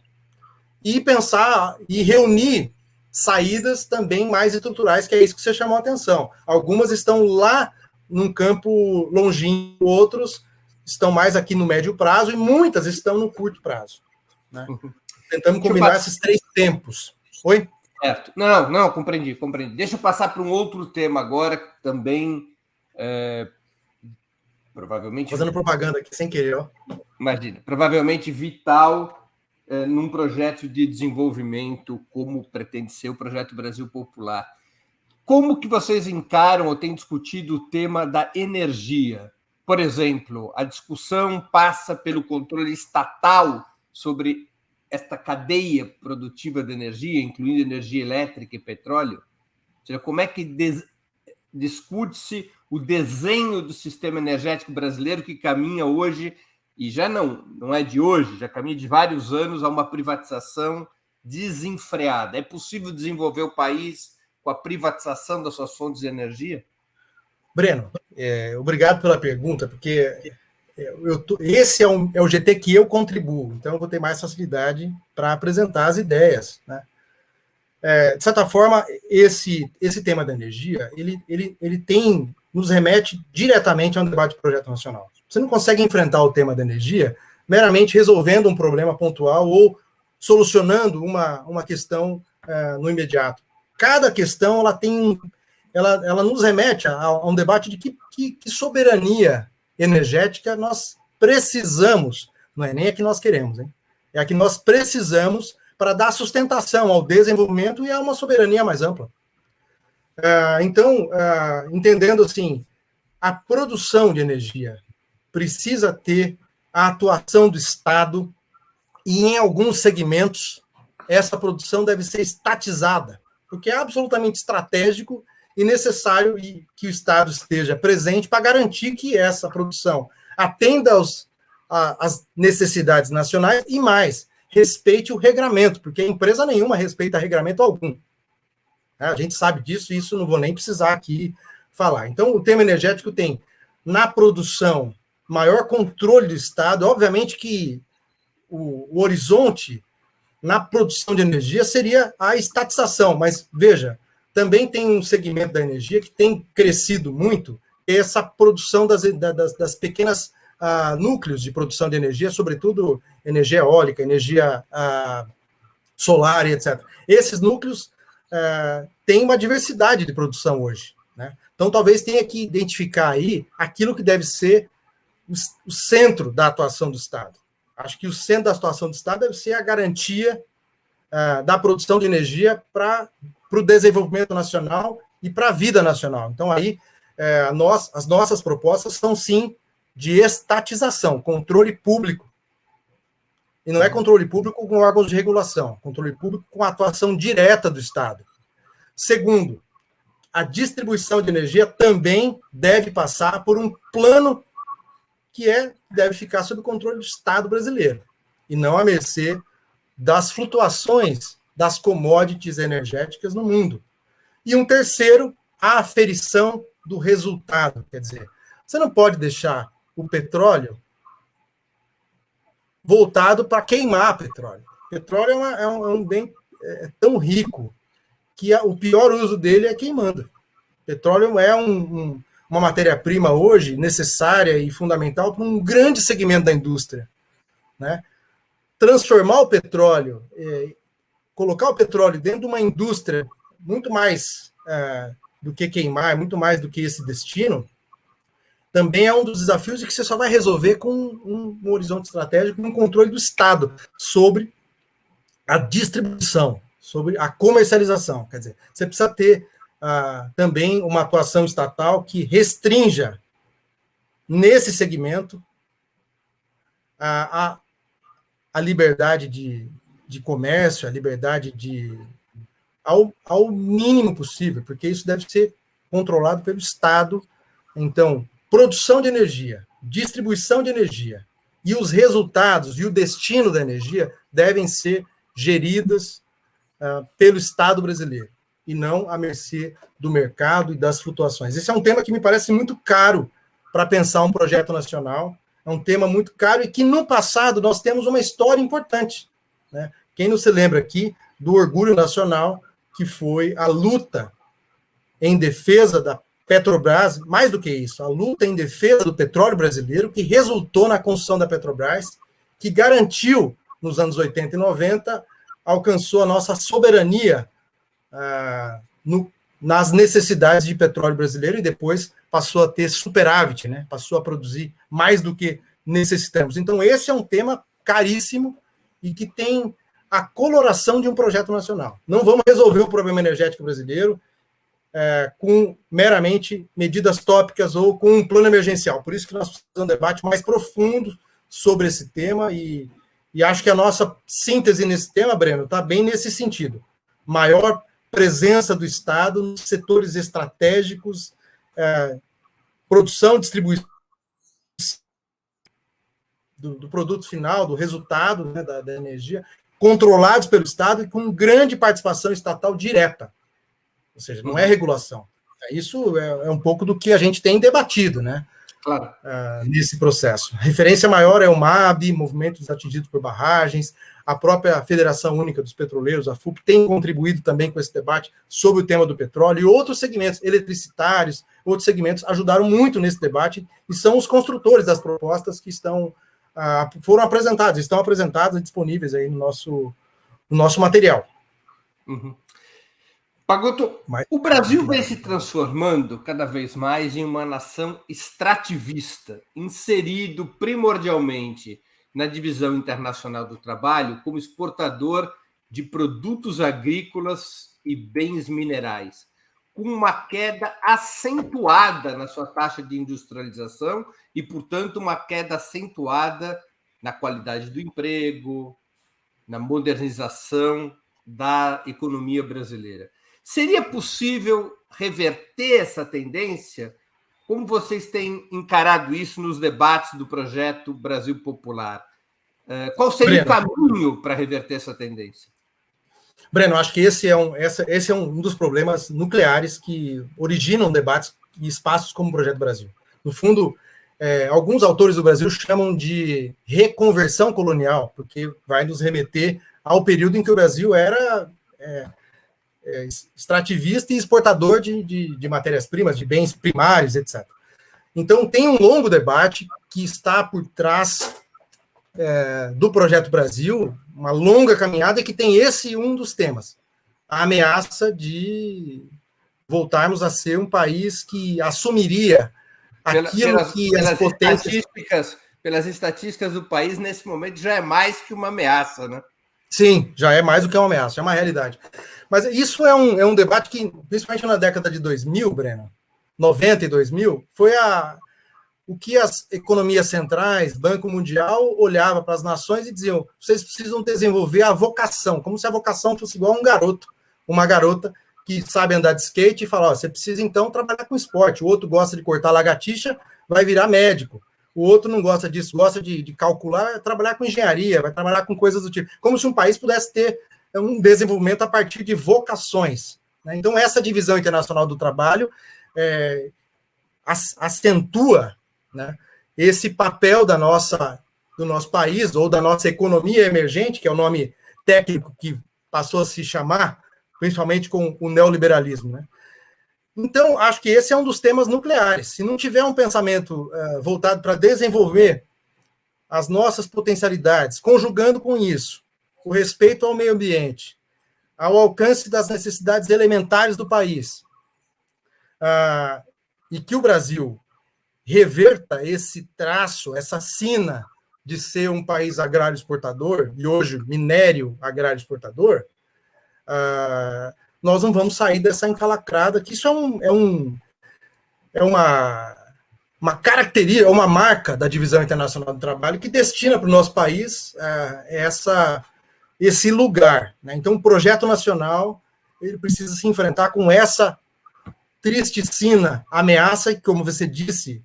E pensar e reunir saídas também mais estruturais, que é isso que você chamou a atenção. Algumas estão lá num campo longínquo, outros estão mais aqui no médio prazo e muitas estão no curto prazo, né? Tentamos combinar esses três tempos. Oi? Certo. Não, compreendi. Deixa eu passar para um outro tema agora, que também provavelmente... Fazendo propaganda aqui, sem querer, ó. Imagina, provavelmente vital num projeto de desenvolvimento como pretende ser o Projeto Brasil Popular. Como que vocês encaram ou têm discutido o tema da energia? por exemplo, a discussão passa pelo controle estatal sobre esta cadeia produtiva de energia, incluindo energia elétrica e petróleo? Ou seja, como é que discute-se o desenho do sistema energético brasileiro que caminha hoje, e já não é de hoje, já caminha de vários anos a uma privatização desenfreada? É possível desenvolver o país com a privatização das suas fontes de energia? Breno, obrigado pela pergunta, porque esse é o GT que eu contribuo, então eu vou ter mais facilidade para apresentar as ideias, né? De certa forma, esse tema da energia, ele nos remete diretamente a um debate de projeto nacional. Você não consegue enfrentar o tema da energia meramente resolvendo um problema pontual ou solucionando uma questão no imediato. Cada questão, ela nos remete a um debate de que soberania energética nós precisamos, não é nem a que nós queremos, hein? É a que nós precisamos para dar sustentação ao desenvolvimento e a uma soberania mais ampla. Então, entendendo assim, a produção de energia precisa ter a atuação do Estado e, em alguns segmentos, essa produção deve ser estatizada, porque é absolutamente estratégico e necessário que o Estado esteja presente para garantir que essa produção atenda às necessidades nacionais e mais, respeite o regramento, porque empresa nenhuma respeita regramento algum. A gente sabe disso e isso não vou nem precisar aqui falar. Então, o tema energético tem, na produção, maior controle do Estado. Obviamente que o horizonte na produção de energia seria a estatização, mas, veja, também tem um segmento da energia que tem crescido muito, essa produção das pequenas núcleos de produção de energia, sobretudo energia eólica, energia solar e etc. Esses núcleos têm uma diversidade de produção hoje, né? Então, talvez tenha que identificar aí aquilo que deve ser o centro da atuação do Estado. Acho que o centro da atuação do Estado deve ser a garantia da produção de energia para o desenvolvimento nacional e para a vida nacional. Então, aí, as nossas propostas são, sim, de estatização, controle público. E não é controle público com órgãos de regulação, controle público com a atuação direta do Estado. Segundo, a distribuição de energia também deve passar por um plano que deve ficar sob o controle do Estado brasileiro, e não à mercê das flutuações das commodities energéticas no mundo. E um terceiro, a aferição do resultado. Quer dizer, você não pode deixar o petróleo voltado para queimar petróleo. Petróleo é um bem tão rico que o pior uso dele é queimando. Petróleo é uma matéria-prima hoje necessária e fundamental para um grande segmento da indústria, né? Transformar o petróleo, colocar o petróleo dentro de uma indústria muito mais do que queimar, muito mais do que esse destino, também é um dos desafios que você só vai resolver com um horizonte estratégico, um controle do Estado sobre a distribuição, sobre a comercialização. Quer dizer, você precisa ter também uma atuação estatal que restrinja, nesse segmento, a liberdade de comércio, a liberdade ao mínimo possível, porque isso deve ser controlado pelo Estado. Então, produção de energia, distribuição de energia e os resultados e o destino da energia devem ser geridas pelo Estado brasileiro e não à mercê do mercado e das flutuações. Esse é um tema que me parece muito caro para pensar um projeto nacional, é um tema muito caro e que no passado nós temos uma história importante, né? Quem não se lembra aqui do orgulho nacional, que foi a luta em defesa da Petrobras, mais do que isso, a luta em defesa do petróleo brasileiro, que resultou na construção da Petrobras, que garantiu, nos anos 80 e 90, alcançou a nossa soberania nas necessidades de petróleo brasileiro e depois passou a ter superávit, né? Passou a produzir mais do que necessitamos. Então, esse é um tema caríssimo e que tem a coloração de um projeto nacional. Não vamos resolver o problema energético brasileiro com meramente medidas tópicas ou com um plano emergencial. Por isso que nós precisamos de um debate mais profundo sobre esse tema e acho que a nossa síntese nesse tema, Breno, está bem nesse sentido. Maior presença do Estado nos setores estratégicos, produção, distribuição do produto final, do resultado, né, da energia, controlados pelo Estado e com grande participação estatal direta. Ou seja, não é regulação. Isso é um pouco do que a gente tem debatido, né? Claro. Nesse processo. A referência maior é o MAB, Movimentos Atingidos por Barragens, a própria Federação Única dos Petroleiros, a FUP, tem contribuído também com esse debate sobre o tema do petróleo, e outros segmentos eletricitários, outros segmentos ajudaram muito nesse debate, e são os construtores das propostas que foram apresentadas, estão apresentadas e disponíveis aí no nosso material. Uhum. Pagotto, o Brasil vem se transformando cada vez mais em uma nação extrativista, inserido primordialmente na divisão internacional do trabalho como exportador de produtos agrícolas e bens minerais, com uma queda acentuada na sua taxa de industrialização e, portanto, uma queda acentuada na qualidade do emprego, na modernização da economia brasileira. Seria possível reverter essa tendência? Como vocês têm encarado isso nos debates do projeto Brasil Popular? Qual seria o caminho para reverter essa tendência? Breno, acho que esse é um dos problemas nucleares que originam debates e espaços como o Projeto Brasil. No fundo, alguns autores do Brasil chamam de reconversão colonial, porque vai nos remeter ao período em que o Brasil era extrativista e exportador de matérias-primas, de bens primários, etc. Então, tem um longo debate que está por trás do Projeto Brasil, uma longa caminhada que tem um dos temas, a ameaça de voltarmos a ser um país que assumiria aquilo que as potências... Pelas estatísticas do país, nesse momento, já é mais que uma ameaça, né? Sim, já é mais do que uma ameaça, é uma realidade. Mas isso é um debate que, principalmente na década de 2000, Breno, 90 e 2000, foi o que as economias centrais, Banco Mundial, olhava para as nações e diziam: vocês precisam desenvolver a vocação, como se a vocação fosse igual a um garoto, uma garota que sabe andar de skate e fala: você precisa então trabalhar com esporte. O outro gosta de cortar lagartixa, vai virar médico. O outro não gosta disso, gosta de calcular, trabalhar com engenharia, vai trabalhar com coisas do tipo. Como se um país pudesse ter um desenvolvimento a partir de vocações, né? Então, essa divisão internacional do trabalho acentua, né, esse papel do nosso país, ou da nossa economia emergente, que é o nome técnico que passou a se chamar, principalmente com o neoliberalismo, né? Então, acho que esse é um dos temas nucleares. Se não tiver um pensamento voltado para desenvolver as nossas potencialidades, conjugando com isso o respeito ao meio ambiente, ao alcance das necessidades elementares do país, e que o Brasil reverta esse traço, essa sina de ser um país agrário exportador, e hoje minério agrário exportador, nós não vamos sair dessa encalacrada, que isso é uma característica, uma marca da divisão internacional do trabalho que destina para o nosso país esse lugar, né? Então, o projeto nacional ele precisa se enfrentar com essa tristicina ameaça e, como você disse,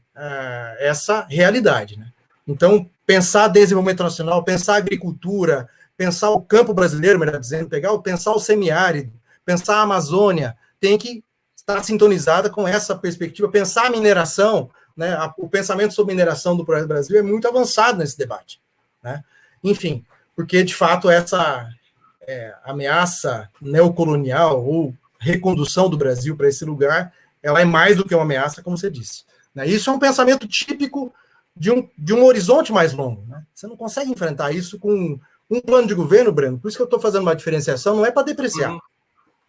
essa realidade, né? Então, pensar desenvolvimento nacional, pensar agricultura, pensar o campo brasileiro, melhor dizendo, pensar o semiárido, pensar a Amazônia, tem que estar sintonizada com essa perspectiva, pensar a mineração, né? O pensamento sobre mineração do Projeto Brasil é muito avançado nesse debate, né? Enfim, porque, de fato, essa ameaça neocolonial ou recondução do Brasil para esse lugar, ela é mais do que uma ameaça, como você disse, né? Isso é um pensamento típico de um horizonte mais longo, né? Você não consegue enfrentar isso com um plano de governo, Breno, por isso que eu estou fazendo uma diferenciação, não é para depreciar,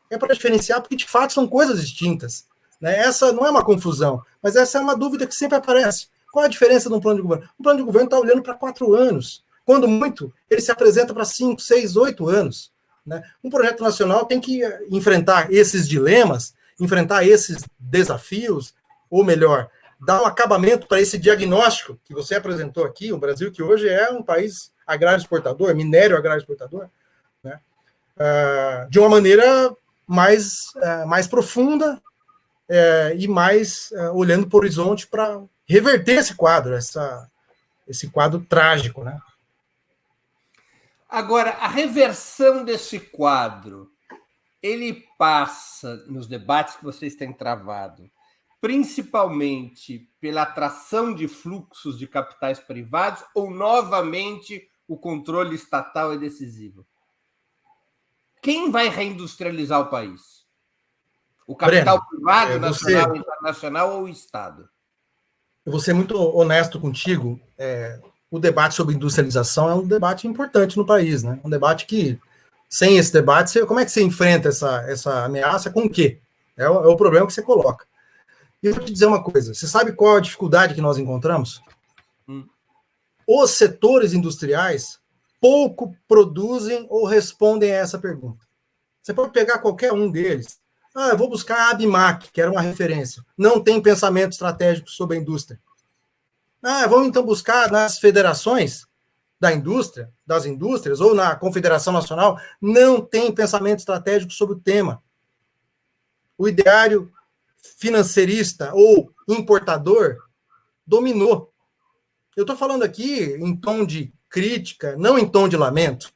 é para diferenciar, porque, de fato, são coisas distintas, né? Essa não é uma confusão, mas essa é uma dúvida que sempre aparece. Qual a diferença de um plano de governo? Um plano de governo está olhando para 4 anos, quando muito, ele se apresenta para 5, 6, 8 anos, né? Um projeto nacional tem que enfrentar esses dilemas enfrentar esses desafios, ou melhor, dar um acabamento para esse diagnóstico que você apresentou aqui, o Brasil que hoje é um país agrário exportador, minério agrário exportador, né? De uma maneira mais profunda e mais olhando para o horizonte para reverter esse quadro, esse quadro trágico, né? Agora, a reversão desse quadro, ele passa nos debates que vocês têm travado, principalmente pela atração de fluxos de capitais privados ou, novamente, o controle estatal é decisivo? Quem vai reindustrializar o país? O capital privado, nacional, internacional ou o Estado? Eu vou ser muito honesto contigo. O debate sobre industrialização é um debate importante no país, né? Um debate que, sem esse debate, como é que você enfrenta essa ameaça? Com o quê? É o problema que você coloca. E eu vou te dizer uma coisa. Você sabe qual a dificuldade que nós encontramos? Os setores industriais pouco produzem ou respondem a essa pergunta. Você pode pegar qualquer um deles. Eu vou buscar a ABMAC, que era uma referência. Não tem pensamento estratégico sobre a indústria. Vamos então buscar nas federações das indústrias, ou na Confederação Nacional, não tem pensamento estratégico sobre o tema. O ideário financeirista ou importador dominou. Eu estou falando aqui em tom de crítica, não em tom de lamento,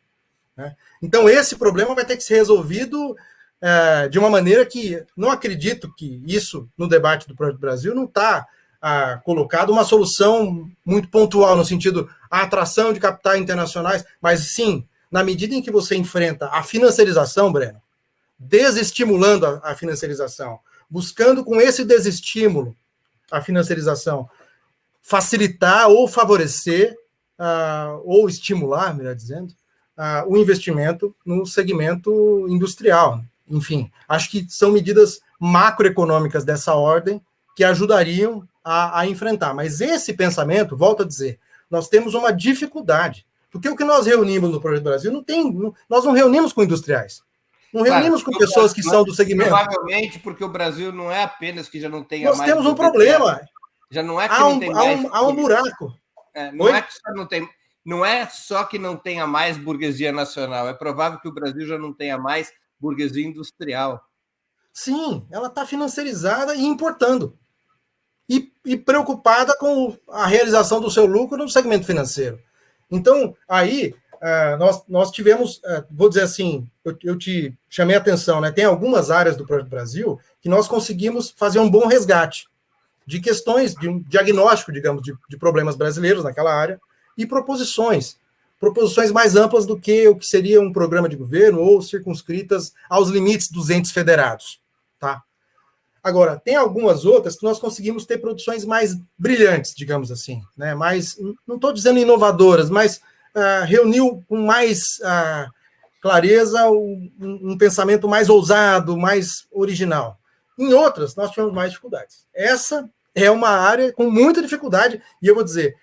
né? Então, esse problema vai ter que ser resolvido de uma maneira que não acredito que isso, no debate do Projeto Brasil, não está colocado uma solução muito pontual, no sentido a atração de capitais internacionais, mas sim, na medida em que você enfrenta a financiarização, Breno, desestimulando a financiarização, buscando com esse desestímulo a financiarização facilitar ou favorecer ou estimular, melhor dizendo, o investimento no segmento industrial. Enfim, acho que são medidas macroeconômicas dessa ordem que ajudariam a enfrentar. Mas esse pensamento, volto a dizer, nós temos uma dificuldade. Porque o que nós reunimos no Projeto Brasil nós não reunimos com industriais. Não reunimos com pessoas que são do segmento. Provavelmente porque o Brasil não é apenas que já não tenha mais... Nós temos um problema. Já não é que não tem mais... Há um buraco. Não é só que não tenha mais burguesia nacional, é provável que o Brasil já não tenha mais burguesia industrial. Sim, ela está financiarizada e importando. E preocupada com a realização do seu lucro no segmento financeiro. Então, aí, nós tivemos, vou dizer assim, eu te chamei a atenção, né? Tem algumas áreas do Projeto Brasil que nós conseguimos fazer um bom resgate de questões, de um diagnóstico, digamos, de problemas brasileiros naquela área, e proposições mais amplas do que o que seria um programa de governo ou circunscritas aos limites dos entes federados, tá? Agora, tem algumas outras que nós conseguimos ter produções mais brilhantes, digamos assim, né? Mais, não estou dizendo inovadoras, mas reuniu com mais clareza um pensamento mais ousado, mais original. Em outras, nós tivemos mais dificuldades. Essa é uma área com muita dificuldade, e eu vou dizer,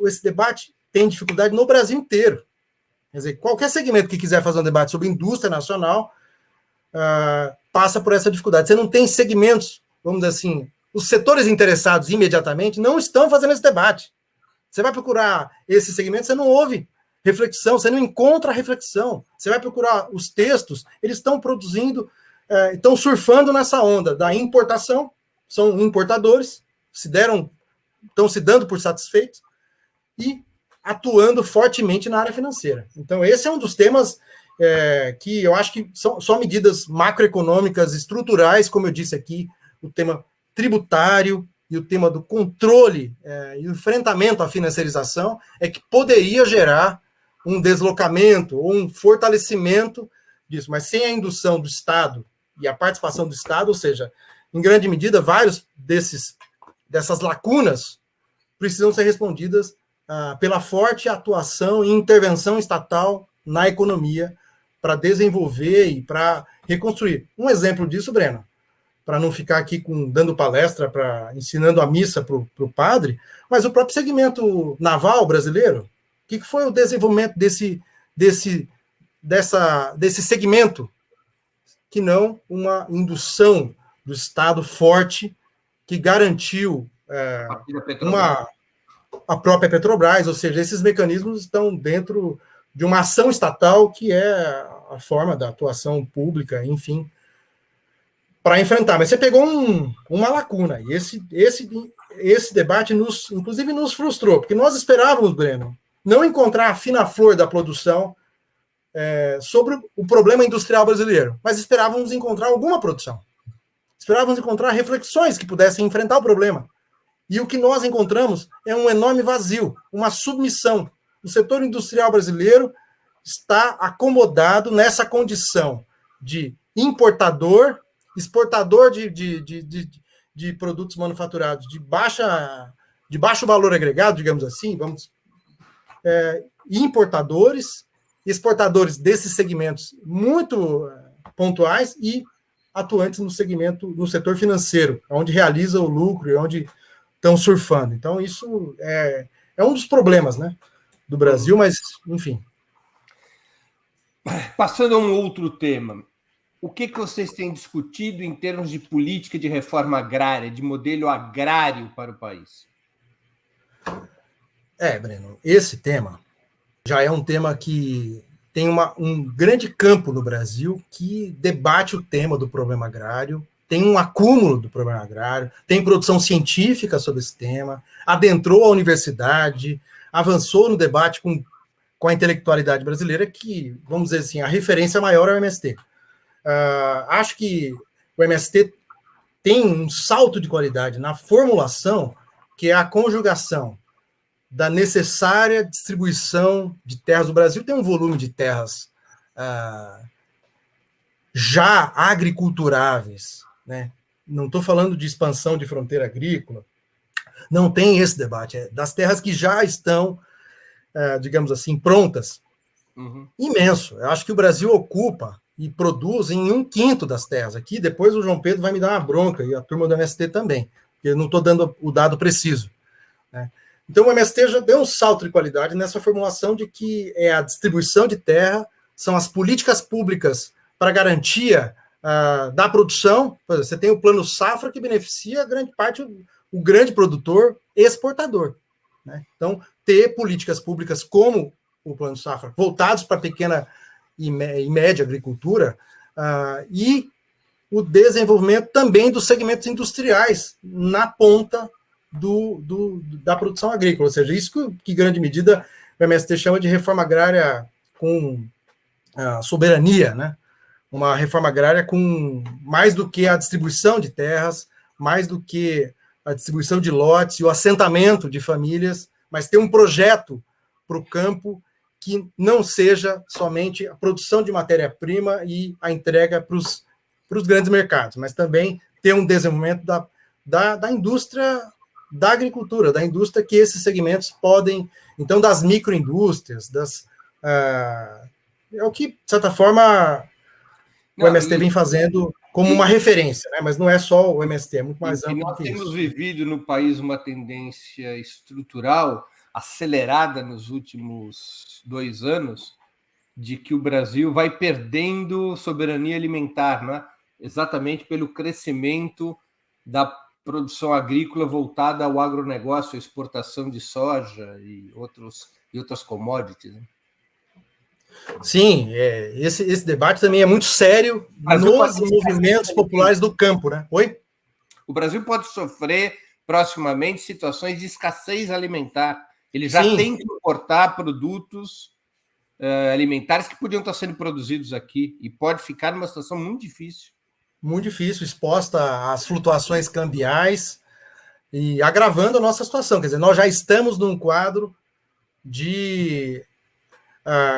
esse debate tem dificuldade no Brasil inteiro. Quer dizer, qualquer segmento que quiser fazer um debate sobre indústria nacional passa por essa dificuldade. Você não tem segmentos, vamos dizer assim, os setores interessados imediatamente não estão fazendo esse debate. Você vai procurar esse segmento, você não ouve reflexão, você não encontra reflexão. Você vai procurar os textos, eles estão produzindo, estão surfando nessa onda da importação, são importadores, estão se dando por satisfeitos e atuando fortemente na área financeira. Então, esse é um dos temas que eu acho que são só medidas macroeconômicas estruturais, como eu disse aqui, o tema tributário e o tema do controle e o enfrentamento à financiarização, que poderia gerar um deslocamento ou um fortalecimento disso, mas sem a indução do Estado e a participação do Estado, ou seja, em grande medida, vários dessas lacunas precisam ser respondidas pela forte atuação e intervenção estatal na economia para desenvolver e para reconstruir. Um exemplo disso, Breno, para não ficar aqui dando palestra, ensinando a missa para o padre, mas o próprio segmento naval brasileiro, o que foi o desenvolvimento desse segmento, que não uma indução do Estado forte que garantiu a própria Petrobras, ou seja, esses mecanismos estão dentro de uma ação estatal que é a forma da atuação pública, enfim, para enfrentar. Mas você pegou uma lacuna, e esse debate, inclusive, nos frustrou, porque nós esperávamos, Breno, não encontrar a fina flor da produção sobre o problema industrial brasileiro, mas esperávamos encontrar alguma produção. Esperávamos encontrar reflexões que pudessem enfrentar o problema. E o que nós encontramos é um enorme vazio, uma submissão. O setor industrial brasileiro está acomodado nessa condição de importador, exportador de produtos manufaturados de baixo valor agregado, digamos assim, importadores, exportadores desses segmentos muito pontuais e atuantes no setor financeiro, onde realiza o lucro e onde estão surfando. Então, isso é um dos problemas, né, do Brasil, mas, enfim. Passando a um outro tema, o que vocês têm discutido em termos de política de reforma agrária, de modelo agrário para o país? Breno, esse tema já é um tema que tem um grande campo no Brasil que debate o tema do problema agrário, tem um acúmulo do problema agrário, tem produção científica sobre esse tema, adentrou a universidade, avançou no debate com a intelectualidade brasileira, que, vamos dizer assim, a referência maior é o MST. Acho que o MST tem um salto de qualidade na formulação, que é a conjugação da necessária distribuição de terras. O Brasil tem um volume de terras já agriculturáveis, né? Não estou falando de expansão de fronteira agrícola, não tem esse debate, das terras que já estão, digamos assim, prontas, imenso. Eu acho que o Brasil ocupa e produz em 1/5 das terras. Aqui, depois o João Pedro vai me dar uma bronca, e a turma do MST também, porque eu não estou dando o dado preciso, né? Então, o MST já deu um salto de qualidade nessa formulação de que é a distribuição de terra, são as políticas públicas para garantia da produção. Você tem o Plano Safra, que beneficia grande parte o grande produtor exportador, né? Então, ter políticas públicas como o Plano Safra, voltados para a pequena e média agricultura, e o desenvolvimento também dos segmentos industriais na ponta da produção agrícola, ou seja, isso que em grande medida o MST chama de reforma agrária com soberania, né? Uma reforma agrária com mais do que a distribuição de terras, mais do que a distribuição de lotes e o assentamento de famílias, mas ter um projeto para o campo que não seja somente a produção de matéria-prima e a entrega para os grandes mercados, mas também ter um desenvolvimento da indústria da agricultura, da indústria que esses segmentos podem, então, das microindústrias, é o que, de certa forma, o MST vem fazendo como uma referência, né? Mas não é só o MST, é muito mais amplo do que isso. Nós temos vivido no país uma tendência estrutural acelerada nos últimos 2 anos, de que o Brasil vai perdendo soberania alimentar, né? Exatamente pelo crescimento da produção agrícola voltada ao agronegócio, à exportação de soja e outras commodities, né? Sim, esse debate também é muito sério nos movimentos populares do campo, né? Oi? O Brasil pode sofrer proximamente situações de escassez alimentar. Ele já tem que importar produtos alimentares que podiam estar sendo produzidos aqui e pode ficar numa situação muito difícil. Muito difícil, exposta às flutuações cambiais e agravando a nossa situação. Quer dizer, nós já estamos num quadro de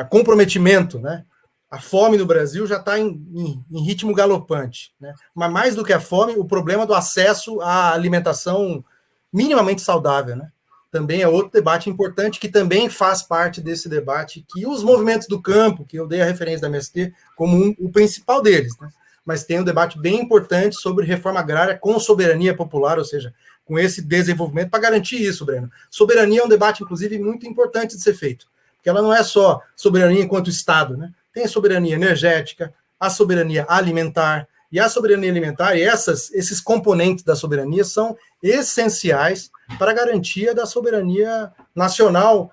comprometimento, né? A fome no Brasil já está em ritmo galopante, né? Mas mais do que a fome, o problema do acesso à alimentação minimamente saudável, né? Também é outro debate importante que também faz parte desse debate que os movimentos do campo, que eu dei a referência da MST como o principal deles, né? Mas tem um debate bem importante sobre reforma agrária com soberania popular, ou seja, com esse desenvolvimento para garantir isso, Breno. Soberania é um debate, inclusive, muito importante de ser feito, porque ela não é só soberania enquanto Estado, né? Tem a soberania energética, a soberania alimentar, E a soberania alimentar, e esses componentes da soberania são essenciais para a garantia da soberania nacional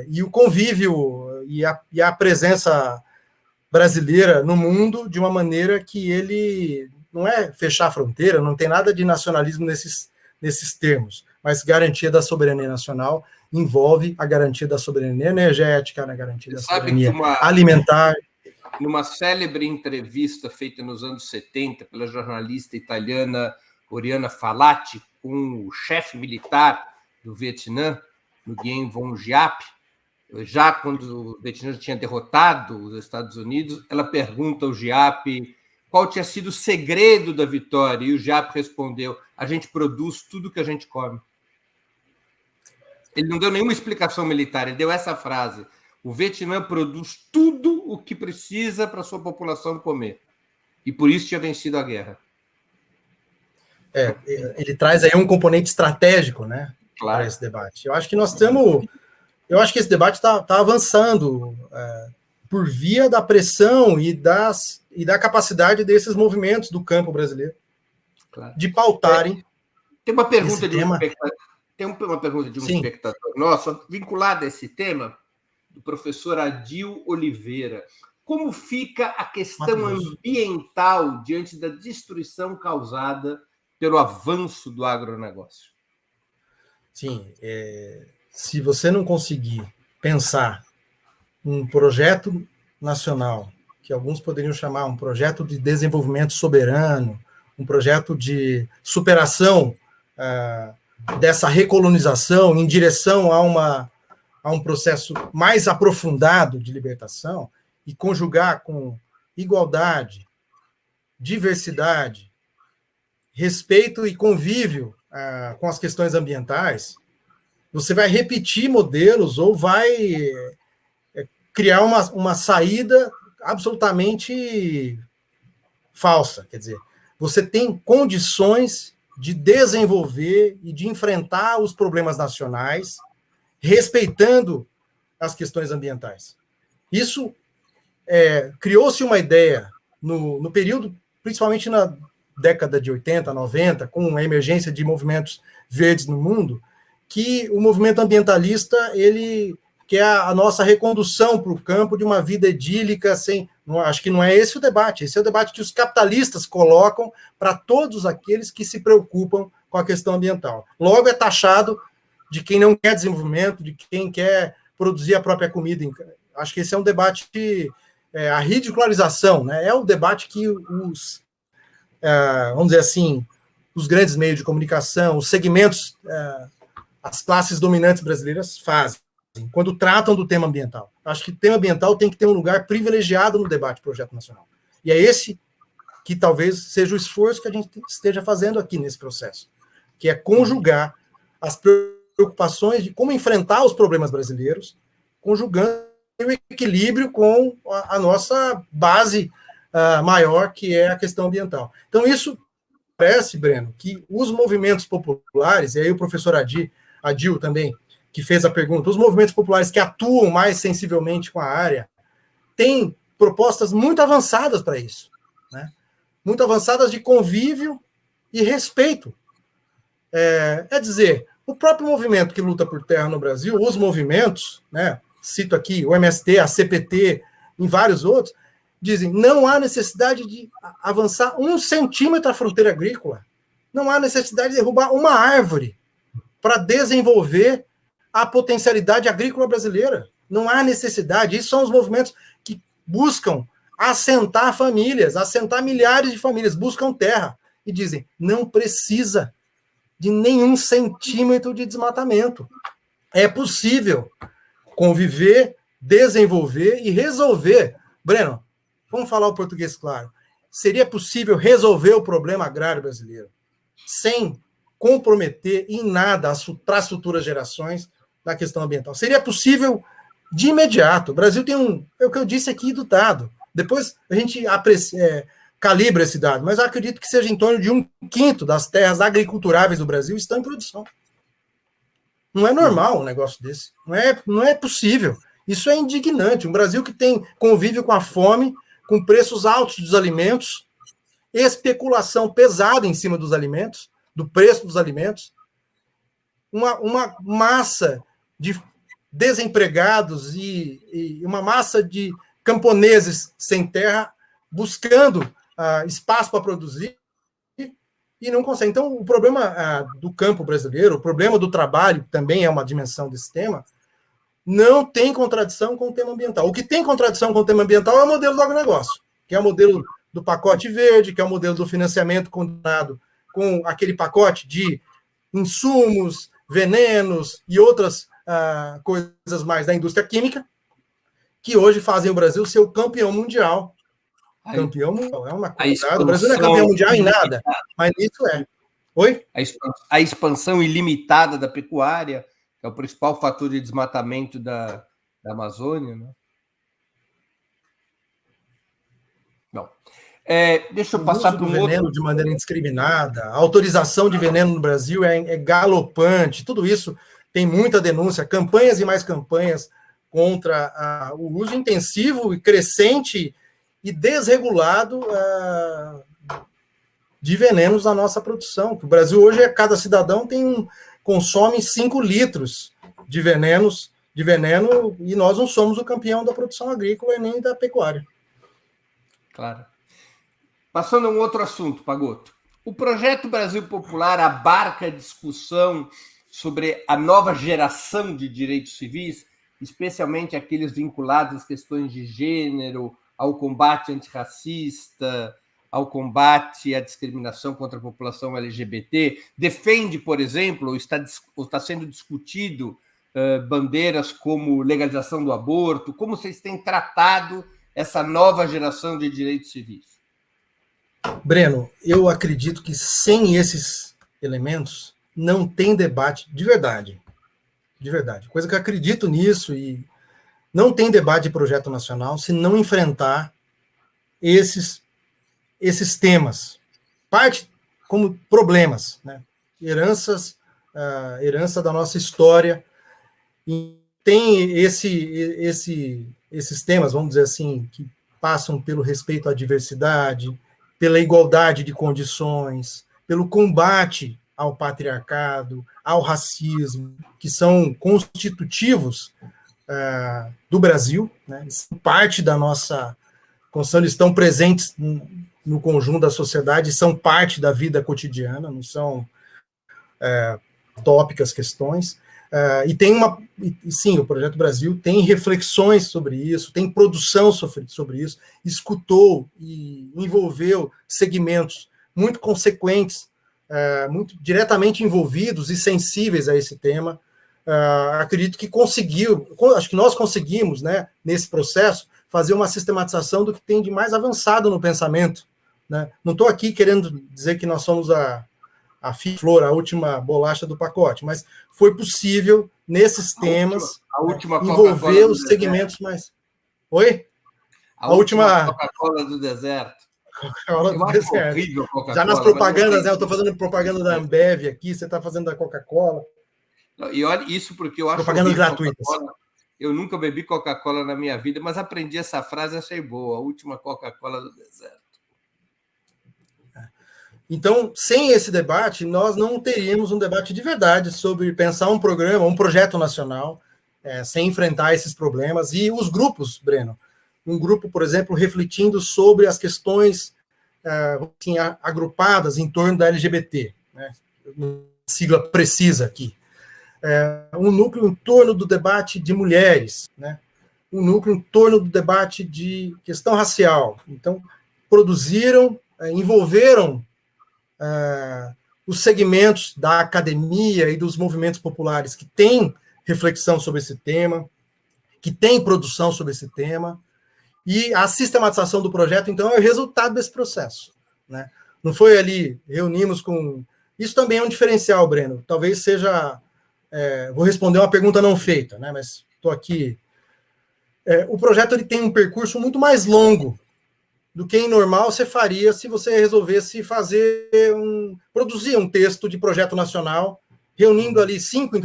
e o convívio e a presença brasileira no mundo de uma maneira que ele não é fechar a fronteira, não tem nada de nacionalismo nesses termos, mas garantia da soberania nacional envolve a garantia da soberania energética, a garantia da soberania alimentar. Numa célebre entrevista feita nos anos 70 pela jornalista italiana Oriana Fallaci com o chefe militar do Vietnã, Nguyen Von Giap, já quando o Vietnã tinha derrotado os Estados Unidos, ela pergunta ao Giap qual tinha sido o segredo da vitória, e o Giap respondeu: a gente produz tudo que a gente come. Ele não deu nenhuma explicação militar, ele deu essa frase: o Vietnã produz tudo o que precisa para a sua população comer. E por isso tinha vencido a guerra. Ele traz aí um componente estratégico, né, claro, para esse debate. Eu acho que esse debate está avançando por via da pressão e da capacidade desses movimentos do campo brasileiro, claro, de pautarem. Tem uma pergunta de um espectador. Tem uma pergunta de um espectador nosso, vinculada a esse tema, do professor Adil Oliveira. Como fica a questão ambiental diante da destruição causada pelo avanço do agronegócio? Sim, se você não conseguir pensar um projeto nacional, que alguns poderiam chamar um projeto de desenvolvimento soberano, um projeto de superação dessa recolonização em direção a um processo mais aprofundado de libertação, e conjugar com igualdade, diversidade, respeito e convívio com as questões ambientais, você vai repetir modelos ou vai criar uma saída absolutamente falsa. Quer dizer, você tem condições de desenvolver e de enfrentar os problemas nacionais, respeitando as questões ambientais. Isso criou-se uma ideia no período, principalmente na década de 80, 90, com a emergência de movimentos verdes no mundo, que o movimento ambientalista ele quer a nossa recondução para o campo de uma vida idílica, acho que não é esse o debate, esse é o debate que os capitalistas colocam para todos aqueles que se preocupam com a questão ambiental. Logo é taxado de quem não quer desenvolvimento, de quem quer produzir a própria comida. Acho que esse é um debate, a ridicularização, né? É o debate que vamos dizer assim, os grandes meios de comunicação, os segmentos, as classes dominantes brasileiras fazem, quando tratam do tema ambiental. Acho que o tema ambiental tem que ter um lugar privilegiado no debate do projeto nacional. E é esse que talvez seja o esforço que a gente esteja fazendo aqui nesse processo, que é conjugar as preocupações de como enfrentar os problemas brasileiros, conjugando o equilíbrio com a nossa base maior, que é a questão ambiental. Então, isso parece, Breno, que os movimentos populares, e aí o professor Adil também, que fez a pergunta, os movimentos populares que atuam mais sensivelmente com a área, têm propostas muito avançadas para isso, né? Muito avançadas de convívio e respeito. É dizer, o próprio movimento que luta por terra no Brasil, os movimentos, né, cito aqui o MST, a CPT, em vários outros, dizem, não há necessidade de avançar 1 centímetro a fronteira agrícola, não há necessidade de derrubar uma árvore para desenvolver a potencialidade agrícola brasileira. Não há necessidade. Isso são os movimentos que buscam assentar famílias, assentar milhares de famílias, buscam terra e dizem, não precisa de nenhum centímetro de desmatamento. É possível conviver, desenvolver e resolver. Breno, vamos falar o português claro. Seria possível resolver o problema agrário brasileiro sem comprometer em nada para as futuras gerações da questão ambiental. Seria possível de imediato. O Brasil tem é o que eu disse aqui do dado. Depois a gente calibra esse dado, mas eu acredito que seja em torno de 1/5 das terras agriculturáveis do Brasil estão em produção. Não é normal um negócio desse. Não é possível. Isso é indignante. Um Brasil que convive com a fome, com preços altos dos alimentos, especulação pesada em cima dos alimentos, do preço dos alimentos, uma massa de desempregados e uma massa de camponeses sem terra buscando espaço para produzir e não consegue. Então, o problema do campo brasileiro, o problema do trabalho, que também é uma dimensão desse tema, não tem contradição com o tema ambiental. O que tem contradição com o tema ambiental é o modelo do agronegócio, que é o modelo do pacote verde, que é o modelo do financiamento combinado com aquele pacote de insumos, venenos e outras coisas mais da indústria química, que hoje fazem o Brasil ser o campeão mundial. Campeão mundial, é uma coisa. O Brasil não é campeão mundial em nada, mas isso é. Oi? A expansão ilimitada da pecuária, que é o principal fator de desmatamento da Amazônia, né? Não. Deixa eu passar para um veneno outro... de maneira indiscriminada, a autorização de veneno no Brasil é galopante, tudo isso tem muita denúncia, campanhas e mais campanhas contra o uso intensivo e crescente e desregulado de venenos na nossa produção. O Brasil hoje, cada cidadão consome 5 litros de veneno, e nós não somos o campeão da produção agrícola e nem da pecuária. Claro. Passando a um outro assunto, Pagotto. O Projeto Brasil Popular abarca a discussão sobre a nova geração de direitos civis, especialmente aqueles vinculados às questões de gênero, ao combate antirracista, ao combate à discriminação contra a população LGBT. Defende, por exemplo, ou está sendo discutido bandeiras como legalização do aborto. Como vocês têm tratado essa nova geração de direitos civis? Breno, eu acredito que sem esses elementos não tem debate de verdade. De verdade. Coisa que eu acredito nisso, e não tem debate de projeto nacional se não enfrentar esses temas. Parte como problemas, né? Herança da nossa história. E tem esses temas, vamos dizer assim, que passam pelo respeito à diversidade, pela igualdade de condições, pelo combate ao patriarcado, ao racismo, que são constitutivos do Brasil, né? Parte da nossa Constituição, estão presentes no conjunto da sociedade, são parte da vida cotidiana, não são tópicas, questões. Sim, o Projeto Brasil tem reflexões sobre isso, tem produção sobre isso, escutou e envolveu segmentos muito consequentes, muito diretamente envolvidos e sensíveis a esse tema. Acredito que acho que nós conseguimos, né, nesse processo, fazer uma sistematização do que tem de mais avançado no pensamento, né? Não estou aqui querendo dizer que nós somos a flor, a última bolacha do pacote, mas foi possível, nesses temas, envolver os segmentos mais... Oi? A última Coca-Cola do deserto. Coca-Cola do deserto. Horrível, Coca-Cola. Já nas propagandas, eu estou fazendo propaganda da Ambev aqui, você está fazendo da Coca-Cola. E olha isso, porque eu acho propaganda gratuita. Eu nunca bebi Coca-Cola na minha vida, mas aprendi essa frase, achei boa. A última Coca-Cola do deserto. Então, sem esse debate, nós não teríamos um debate de verdade sobre pensar um programa, um projeto nacional, sem enfrentar esses problemas. E os grupos, Breno, um grupo, por exemplo, refletindo sobre as questões assim, agrupadas em torno da LGBT, né? Sigla precisa aqui. Um núcleo em torno do debate de mulheres, né? Um núcleo em torno do debate de questão racial. Então, envolveram os segmentos da academia e dos movimentos populares que têm reflexão sobre esse tema, que têm produção sobre esse tema, e a sistematização do projeto, então, é o resultado desse processo, né? Não foi ali, reunimos com... Isso também é um diferencial, Breno. Talvez seja... vou responder uma pergunta não feita, né? Mas estou aqui. O projeto ele tem um percurso muito mais longo do que em normal você faria se você resolvesse produzir um texto de projeto nacional, reunindo ali 5,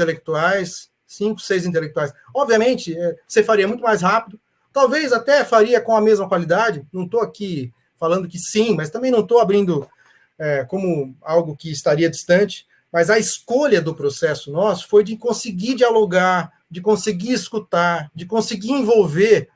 6 intelectuais. Obviamente, você faria muito mais rápido, talvez até faria com a mesma qualidade, não estou aqui falando que sim, mas também não estou abrindo como algo que estaria distante, mas a escolha do processo nosso foi de conseguir dialogar, de conseguir escutar, de conseguir envolver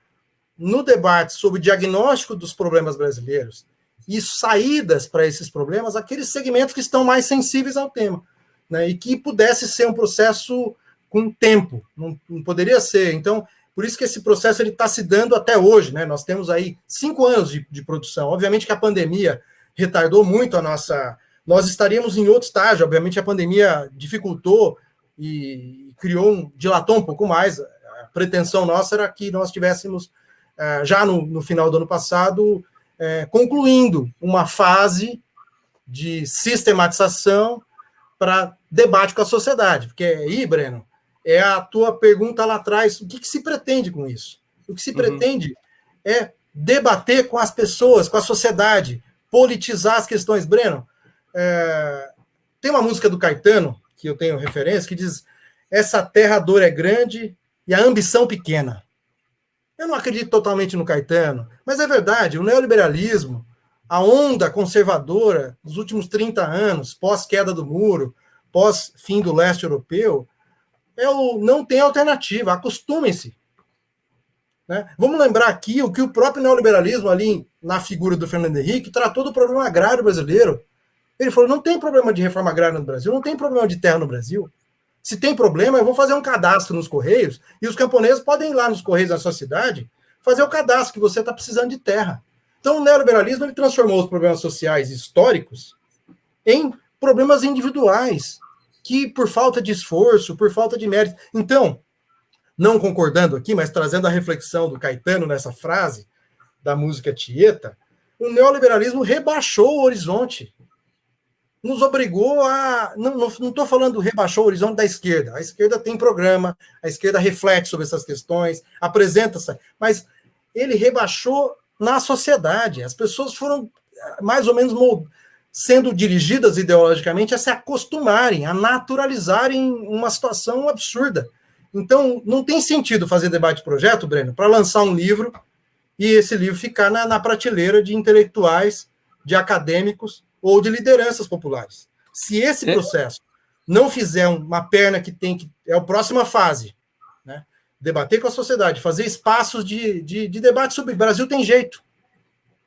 no debate sobre o diagnóstico dos problemas brasileiros e saídas para esses problemas, aqueles segmentos que estão mais sensíveis ao tema, né, e que pudesse ser um processo com tempo, não poderia ser. Então, por isso que esse processo está se dando até hoje, né? Nós temos aí 5 anos de produção. Obviamente que a pandemia retardou muito a nossa... Nós estaríamos em outro estágio, obviamente a pandemia dificultou e dilatou um pouco mais. A pretensão nossa era que nós tivéssemos, já no final do ano passado, concluindo uma fase de sistematização para debate com a sociedade. Porque aí, Breno, é a tua pergunta lá atrás, o que se pretende com isso? O que se pretende é debater com as pessoas, com a sociedade, politizar as questões. Breno, tem uma música do Caetano, que eu tenho referência, que diz: essa terra a dor é grande e a ambição pequena. Eu não acredito totalmente no Caetano, mas é verdade, o neoliberalismo, a onda conservadora dos últimos 30 anos, pós-queda do muro, pós-fim do leste europeu, não tem alternativa, acostumem-se. Né? Vamos lembrar aqui o que o próprio neoliberalismo, ali na figura do Fernando Henrique, tratou do problema agrário brasileiro. Ele falou: não tem problema de reforma agrária no Brasil, não tem problema de terra no Brasil. Se tem problema, eu vou fazer um cadastro nos Correios, e os camponeses podem ir lá nos Correios da sua cidade fazer o cadastro que você está precisando de terra. Então, o neoliberalismo ele transformou os problemas sociais históricos em problemas individuais, que por falta de esforço, por falta de mérito. Então, não concordando aqui, mas trazendo a reflexão do Caetano nessa frase da música Tieta, o neoliberalismo rebaixou o horizonte. Nos obrigou a... Não estou falando rebaixou o horizonte da esquerda. A esquerda tem programa, a esquerda reflete sobre essas questões, apresenta-se, mas ele rebaixou na sociedade. As pessoas foram mais ou menos sendo dirigidas ideologicamente a se acostumarem, a naturalizarem uma situação absurda. Então, não tem sentido fazer debate de projeto, Breno, para lançar um livro e esse livro ficar na prateleira de intelectuais, de acadêmicos ou de lideranças populares. Se esse processo não fizer uma perna que tem que... É a próxima fase, né? Debater com a sociedade, fazer espaços de debate sobre... O Brasil tem jeito.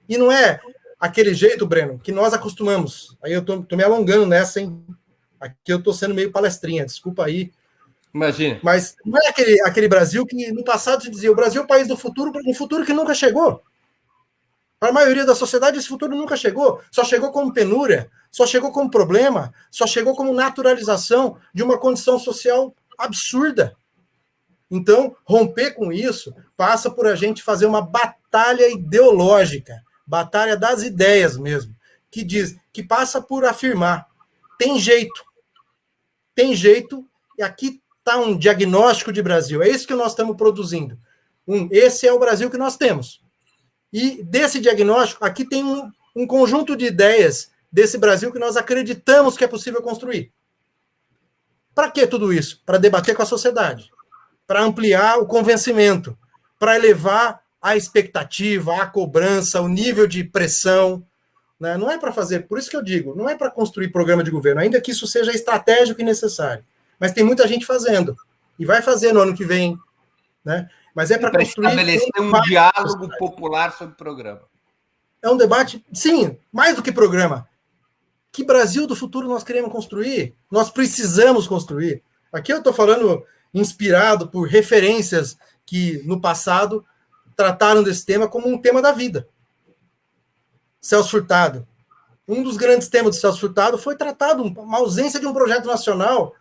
E não é aquele jeito, Breno, que nós acostumamos. Aí eu tô me alongando nessa, hein? Aqui eu tô sendo meio palestrinha, desculpa aí. Imagina. Mas não é aquele Brasil que no passado se dizia: o Brasil é o país do futuro, um futuro que nunca chegou. Para a maioria da sociedade, esse futuro nunca chegou. Só chegou como penúria, só chegou como problema, só chegou como naturalização de uma condição social absurda. Então, romper com isso passa por a gente fazer uma batalha ideológica, batalha das ideias mesmo, que passa por afirmar: tem jeito, e aqui está um diagnóstico de Brasil, é isso que nós estamos produzindo. Esse é o Brasil que nós temos. E desse diagnóstico, aqui tem um conjunto de ideias desse Brasil que nós acreditamos que é possível construir. Para que tudo isso? Para debater com a sociedade, para ampliar o convencimento, para elevar a expectativa, a cobrança, o nível de pressão. Né? Não é para fazer, por isso que eu digo, não é para construir programa de governo, ainda que isso seja estratégico e necessário. Mas tem muita gente fazendo, e vai fazer no ano que vem, né? Mas é para construir... estabelecer um diálogo popular sobre o programa. É um debate, sim, mais do que programa. Que Brasil do futuro nós queremos construir? Nós precisamos construir. Aqui eu estou falando inspirado por referências que, no passado, trataram desse tema como um tema da vida. Celso Furtado. Um dos grandes temas do Celso Furtado foi tratado, uma ausência de um projeto nacional.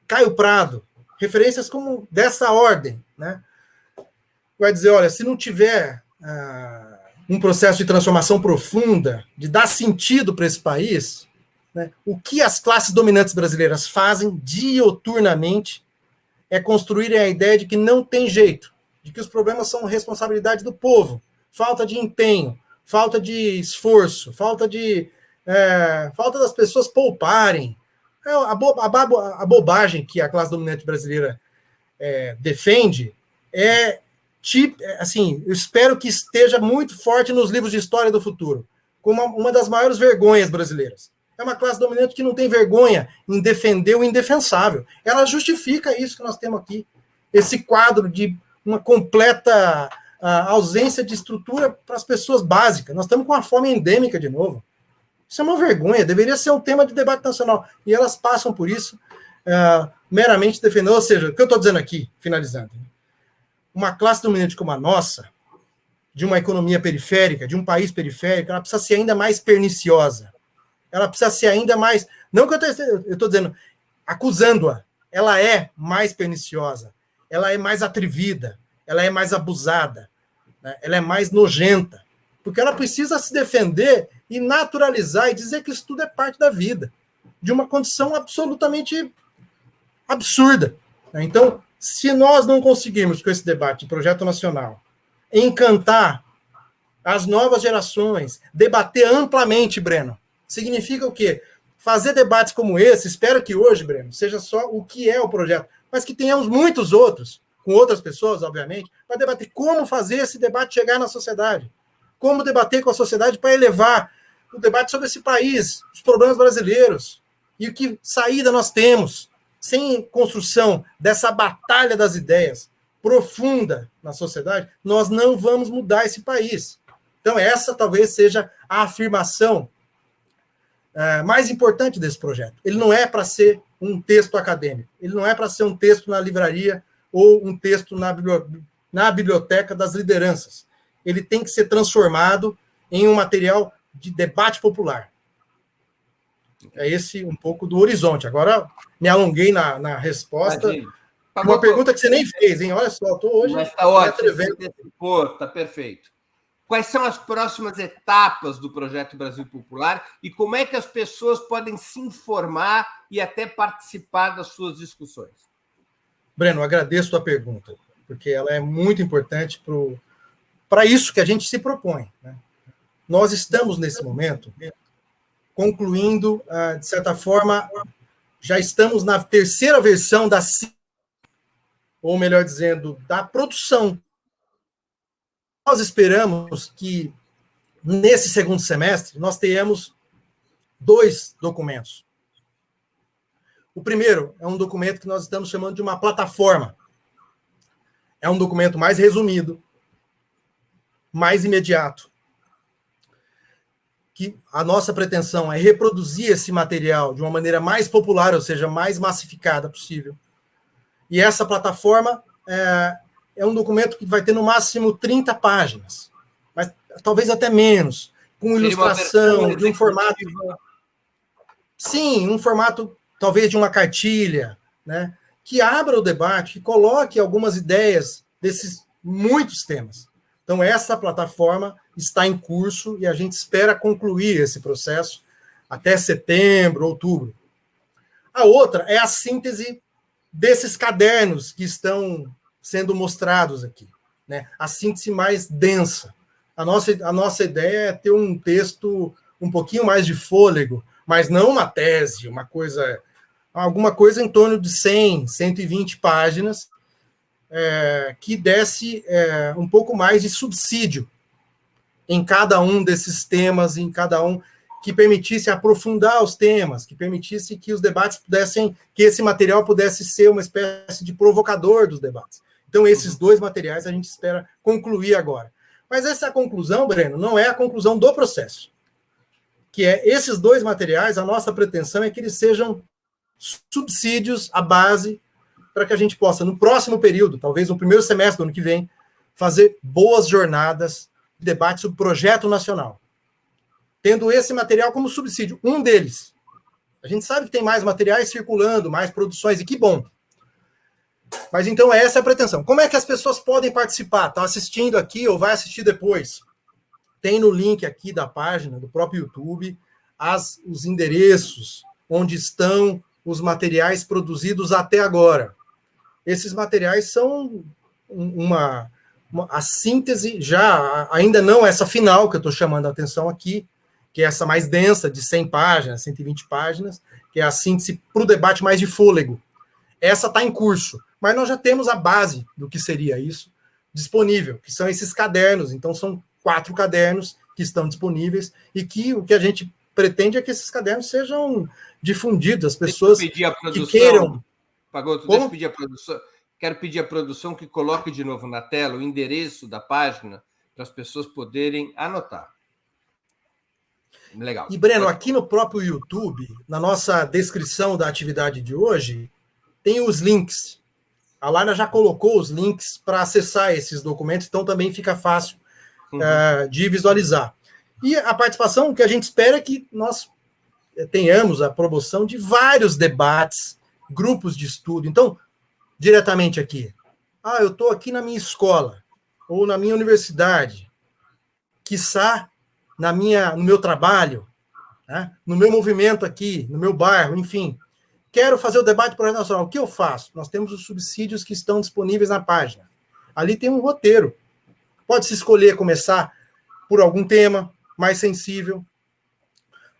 Caio Prado. Referências como dessa ordem, né? Vai dizer: olha, se não tiver um processo de transformação profunda, de dar sentido para esse país, né, o que as classes dominantes brasileiras fazem dioturnamente é construírem a ideia de que não tem jeito, de que os problemas são responsabilidade do povo, falta de empenho, falta de esforço, falta das pessoas pouparem. A bobagem que a classe dominante brasileira defende é assim, eu espero que esteja muito forte nos livros de história do futuro, como uma das maiores vergonhas brasileiras. É uma classe dominante que não tem vergonha em defender o indefensável. Ela justifica isso que nós temos aqui, esse quadro de uma completa ausência de estrutura para as pessoas básicas. Nós estamos com uma fome endêmica de novo. Isso é uma vergonha, deveria ser um tema de debate nacional. E elas passam por isso meramente defendendo. Ou seja, o que eu estou dizendo aqui, finalizando, uma classe dominante como a nossa, de uma economia periférica, de um país periférico, ela precisa ser ainda mais perniciosa. Ela precisa ser ainda mais... Não que eu estou dizendo, acusando-a. Ela é mais perniciosa, ela é mais atrevida, ela é mais abusada, né? Ela é mais nojenta, porque ela precisa se defender e naturalizar e dizer que isso tudo é parte da vida, de uma condição absolutamente absurda. Então, se nós não conseguirmos, com esse debate de projeto nacional, encantar as novas gerações, debater amplamente, Breno, significa o quê? Fazer debates como esse, espero que hoje, Breno, seja só o que é o projeto, mas que tenhamos muitos outros, com outras pessoas, obviamente, para debater como fazer esse debate chegar na sociedade, como debater com a sociedade para elevar o debate sobre esse país, os problemas brasileiros, e o que saída nós temos, sem construção dessa batalha das ideias profunda na sociedade, nós não vamos mudar esse país. Então, essa talvez seja a afirmação mais importante desse projeto. Ele não é para ser um texto acadêmico, ele não é para ser um texto na livraria ou um texto na biblioteca das lideranças. Ele tem que ser transformado em um material de debate popular. É esse um pouco do horizonte. Agora, me alonguei na resposta. Uma pergunta que você nem fez, hein? Olha só, estou hoje... Mas está ótimo, está perfeito. Quais são as próximas etapas do Projeto Brasil Popular e como é que as pessoas podem se informar e até participar das suas discussões? Breno, agradeço a pergunta, porque ela é muito importante para isso que a gente se propõe, né? Nós estamos, nesse momento, concluindo, de certa forma, já estamos na terceira versão ou melhor dizendo, da produção. Nós esperamos que, nesse segundo semestre, nós tenhamos 2 documentos. O primeiro é um documento que nós estamos chamando de uma plataforma. É um documento mais resumido, mais imediato, que a nossa pretensão é reproduzir esse material de uma maneira mais popular, ou seja, mais massificada possível. E essa plataforma é um documento que vai ter no máximo 30 páginas, mas talvez até menos, com ilustração, de um formato... Sim, um formato talvez de uma cartilha, né, que abra o debate, que coloque algumas ideias desses muitos temas. Então, essa plataforma está em curso e a gente espera concluir esse processo até setembro, outubro. A outra é a síntese desses cadernos que estão sendo mostrados aqui, né? A síntese mais densa. A nossa ideia é ter um texto um pouquinho mais de fôlego, mas não uma tese, alguma coisa em torno de 100, 120 páginas, que desse um pouco mais de subsídio em cada um desses temas, em cada um, que permitisse aprofundar os temas, que permitisse que os debates que esse material pudesse ser uma espécie de provocador dos debates. Então, esses 2 materiais a gente espera concluir agora. Mas essa conclusão, Breno, não é a conclusão do processo. Que esses 2 materiais, a nossa pretensão é que eles sejam subsídios, a base, para que a gente possa, no próximo período, talvez no primeiro semestre do ano que vem, fazer boas jornadas de debate sobre projeto nacional. Tendo esse material como subsídio, um deles. A gente sabe que tem mais materiais circulando, mais produções, e que bom. Mas então essa é a pretensão. Como é que as pessoas podem participar? Está assistindo aqui ou vai assistir depois? Tem no link aqui da página, do próprio YouTube, os endereços onde estão os materiais produzidos até agora. Esses materiais são a síntese, ainda não essa final, que eu estou chamando a atenção aqui, que é essa mais densa, de 100 páginas, 120 páginas, que é a síntese para o debate mais de fôlego. Essa está em curso, mas nós já temos a base do que seria isso, disponível, que são esses cadernos. Então, são 4 cadernos que estão disponíveis e que o que a gente pretende é que esses cadernos sejam difundidos, as pessoas que queiram... Pagoto, deixa eu pedir a produção. Quero pedir à produção que coloque de novo na tela o endereço da página para as pessoas poderem anotar. Legal. E, Breno, aqui no próprio YouTube, na nossa descrição da atividade de hoje, tem os links. A Laina já colocou os links para acessar esses documentos, então também fica fácil de visualizar. E a participação, o que a gente espera é que nós tenhamos a promoção de vários debates, grupos de estudo. Então, diretamente aqui, eu estou aqui na minha escola, ou na minha universidade, quiçá no meu trabalho, né, no meu movimento aqui, no meu bairro, enfim, quero fazer o debate do projeto nacional. O que eu faço? Nós temos os subsídios que estão disponíveis na página. Ali tem um roteiro. Pode-se escolher começar por algum tema mais sensível,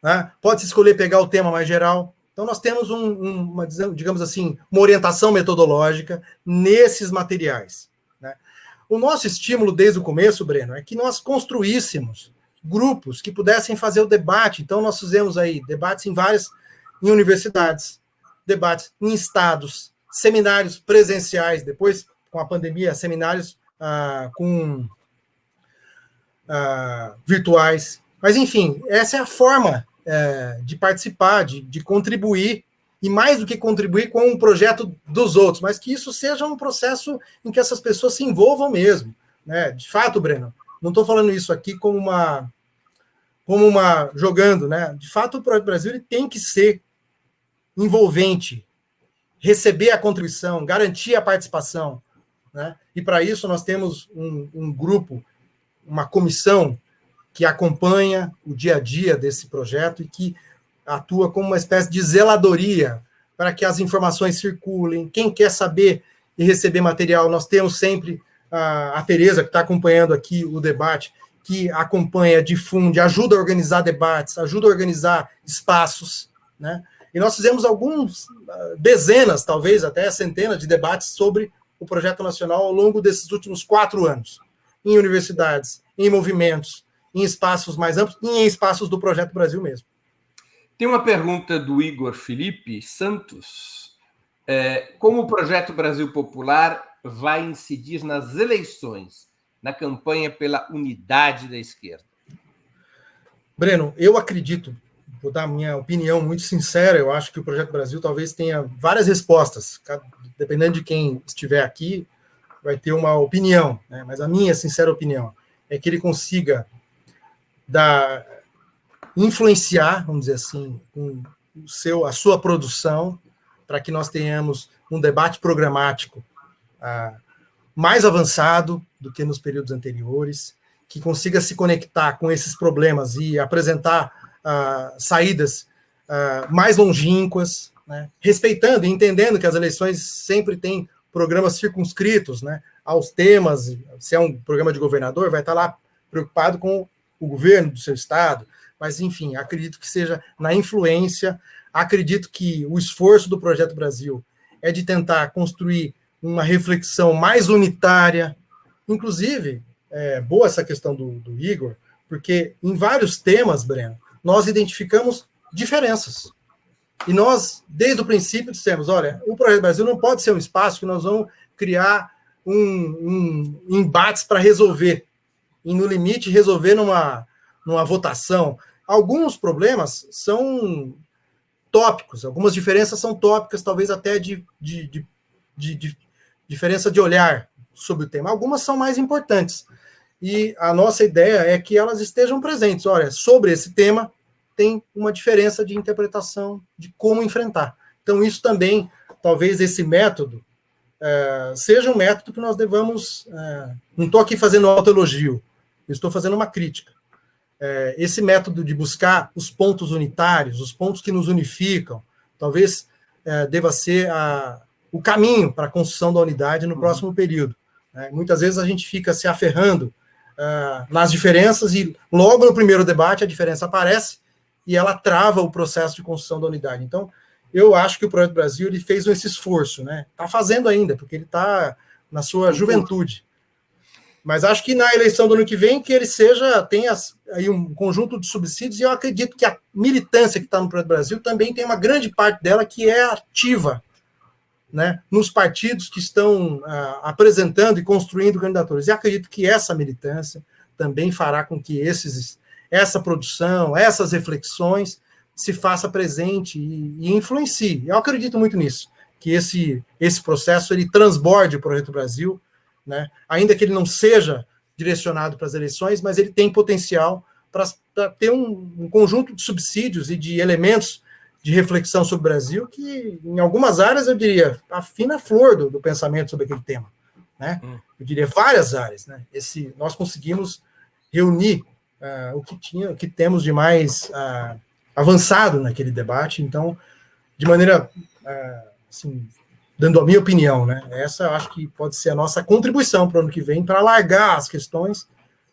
né? Pode-se escolher pegar o tema mais geral. Então, nós temos uma, digamos assim, uma orientação metodológica nesses materiais, né? O nosso estímulo desde o começo, Breno, é que nós construíssemos grupos que pudessem fazer o debate. Então, nós fizemos aí debates em universidades, debates em estados, seminários presenciais, depois, com a pandemia, seminários virtuais. Mas, enfim, essa é a forma de participar, de contribuir, e mais do que contribuir com um projeto dos outros, mas que isso seja um processo em que essas pessoas se envolvam mesmo, né? De fato, Breno, não estou falando isso aqui como uma jogando, né? De fato, o Projeto Brasil ele tem que ser envolvente, receber a contribuição, garantir a participação, né? E para isso nós temos um grupo, uma comissão que acompanha o dia a dia desse projeto e que atua como uma espécie de zeladoria para que as informações circulem. Quem quer saber e receber material, nós temos sempre a Tereza, que está acompanhando aqui o debate, que acompanha, difunde, ajuda a organizar debates, ajuda a organizar espaços, né? E nós fizemos dezenas, talvez até centenas de debates sobre o projeto nacional ao longo desses últimos 4 anos, em universidades, em movimentos, em espaços mais amplos e em espaços do Projeto Brasil mesmo. Tem uma pergunta do Igor Felipe Santos. Como o Projeto Brasil Popular vai incidir nas eleições, na campanha pela unidade da esquerda? Breno, eu acredito, vou dar a minha opinião muito sincera, eu acho que o Projeto Brasil talvez tenha várias respostas. Dependendo de quem estiver aqui, vai ter uma opinião, né? Mas a minha sincera opinião é que ele consiga influenciar, vamos dizer assim, a sua produção, para que nós tenhamos um debate programático mais avançado do que nos períodos anteriores, que consiga se conectar com esses problemas e apresentar saídas mais longínquas, né, respeitando e entendendo que as eleições sempre têm programas circunscritos, né, aos temas. Se é um programa de governador, vai estar lá preocupado com o governo do seu estado, mas, enfim, acredito que seja na influência, acredito que o esforço do Projeto Brasil é de tentar construir uma reflexão mais unitária. Inclusive, boa essa questão do Igor, porque em vários temas, Breno, nós identificamos diferenças. E nós, desde o princípio, dissemos, olha, o Projeto Brasil não pode ser um espaço que nós vamos criar embates para resolver, e no limite resolver numa votação. Alguns problemas são tópicos, algumas diferenças são tópicas, talvez até de diferença de olhar sobre o tema. Algumas são mais importantes. E a nossa ideia é que elas estejam presentes. Olha, sobre esse tema tem uma diferença de interpretação de como enfrentar. Então, isso também, talvez esse método seja um método que nós devamos... não estou aqui fazendo autoelogio, eu estou fazendo uma crítica. Esse método de buscar os pontos unitários, os pontos que nos unificam, talvez deva ser o caminho para a construção da unidade no próximo período. Muitas vezes a gente fica se aferrando nas diferenças e logo no primeiro debate a diferença aparece e ela trava o processo de construção da unidade. Então, eu acho que o Projeto Brasil ele fez esse esforço, né? Está fazendo ainda, porque ele está na sua juventude. Mas acho que na eleição do ano que vem, que ele tenha aí um conjunto de subsídios, e eu acredito que a militância que está no Brasil também tem uma grande parte dela que é ativa, né, nos partidos que estão apresentando e construindo candidaturas. E acredito que essa militância também fará com que essa produção, essas reflexões se faça presente e influencie. Eu acredito muito nisso, que esse processo ele transborde o Projeto Brasil, né? Ainda que ele não seja direcionado para as eleições, mas ele tem potencial para ter um conjunto de subsídios e de elementos de reflexão sobre o Brasil que, em algumas áreas, eu diria, afina a flor do pensamento sobre aquele tema, né? Eu diria várias áreas, né? Nós conseguimos reunir o que temos de mais avançado naquele debate. Então, de maneira assim, dando a minha opinião, né? Essa eu acho que pode ser a nossa contribuição para o ano que vem, para alargar as questões,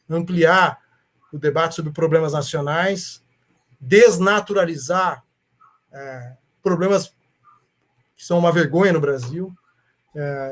ampliar o debate sobre problemas nacionais, desnaturalizar problemas que são uma vergonha no Brasil,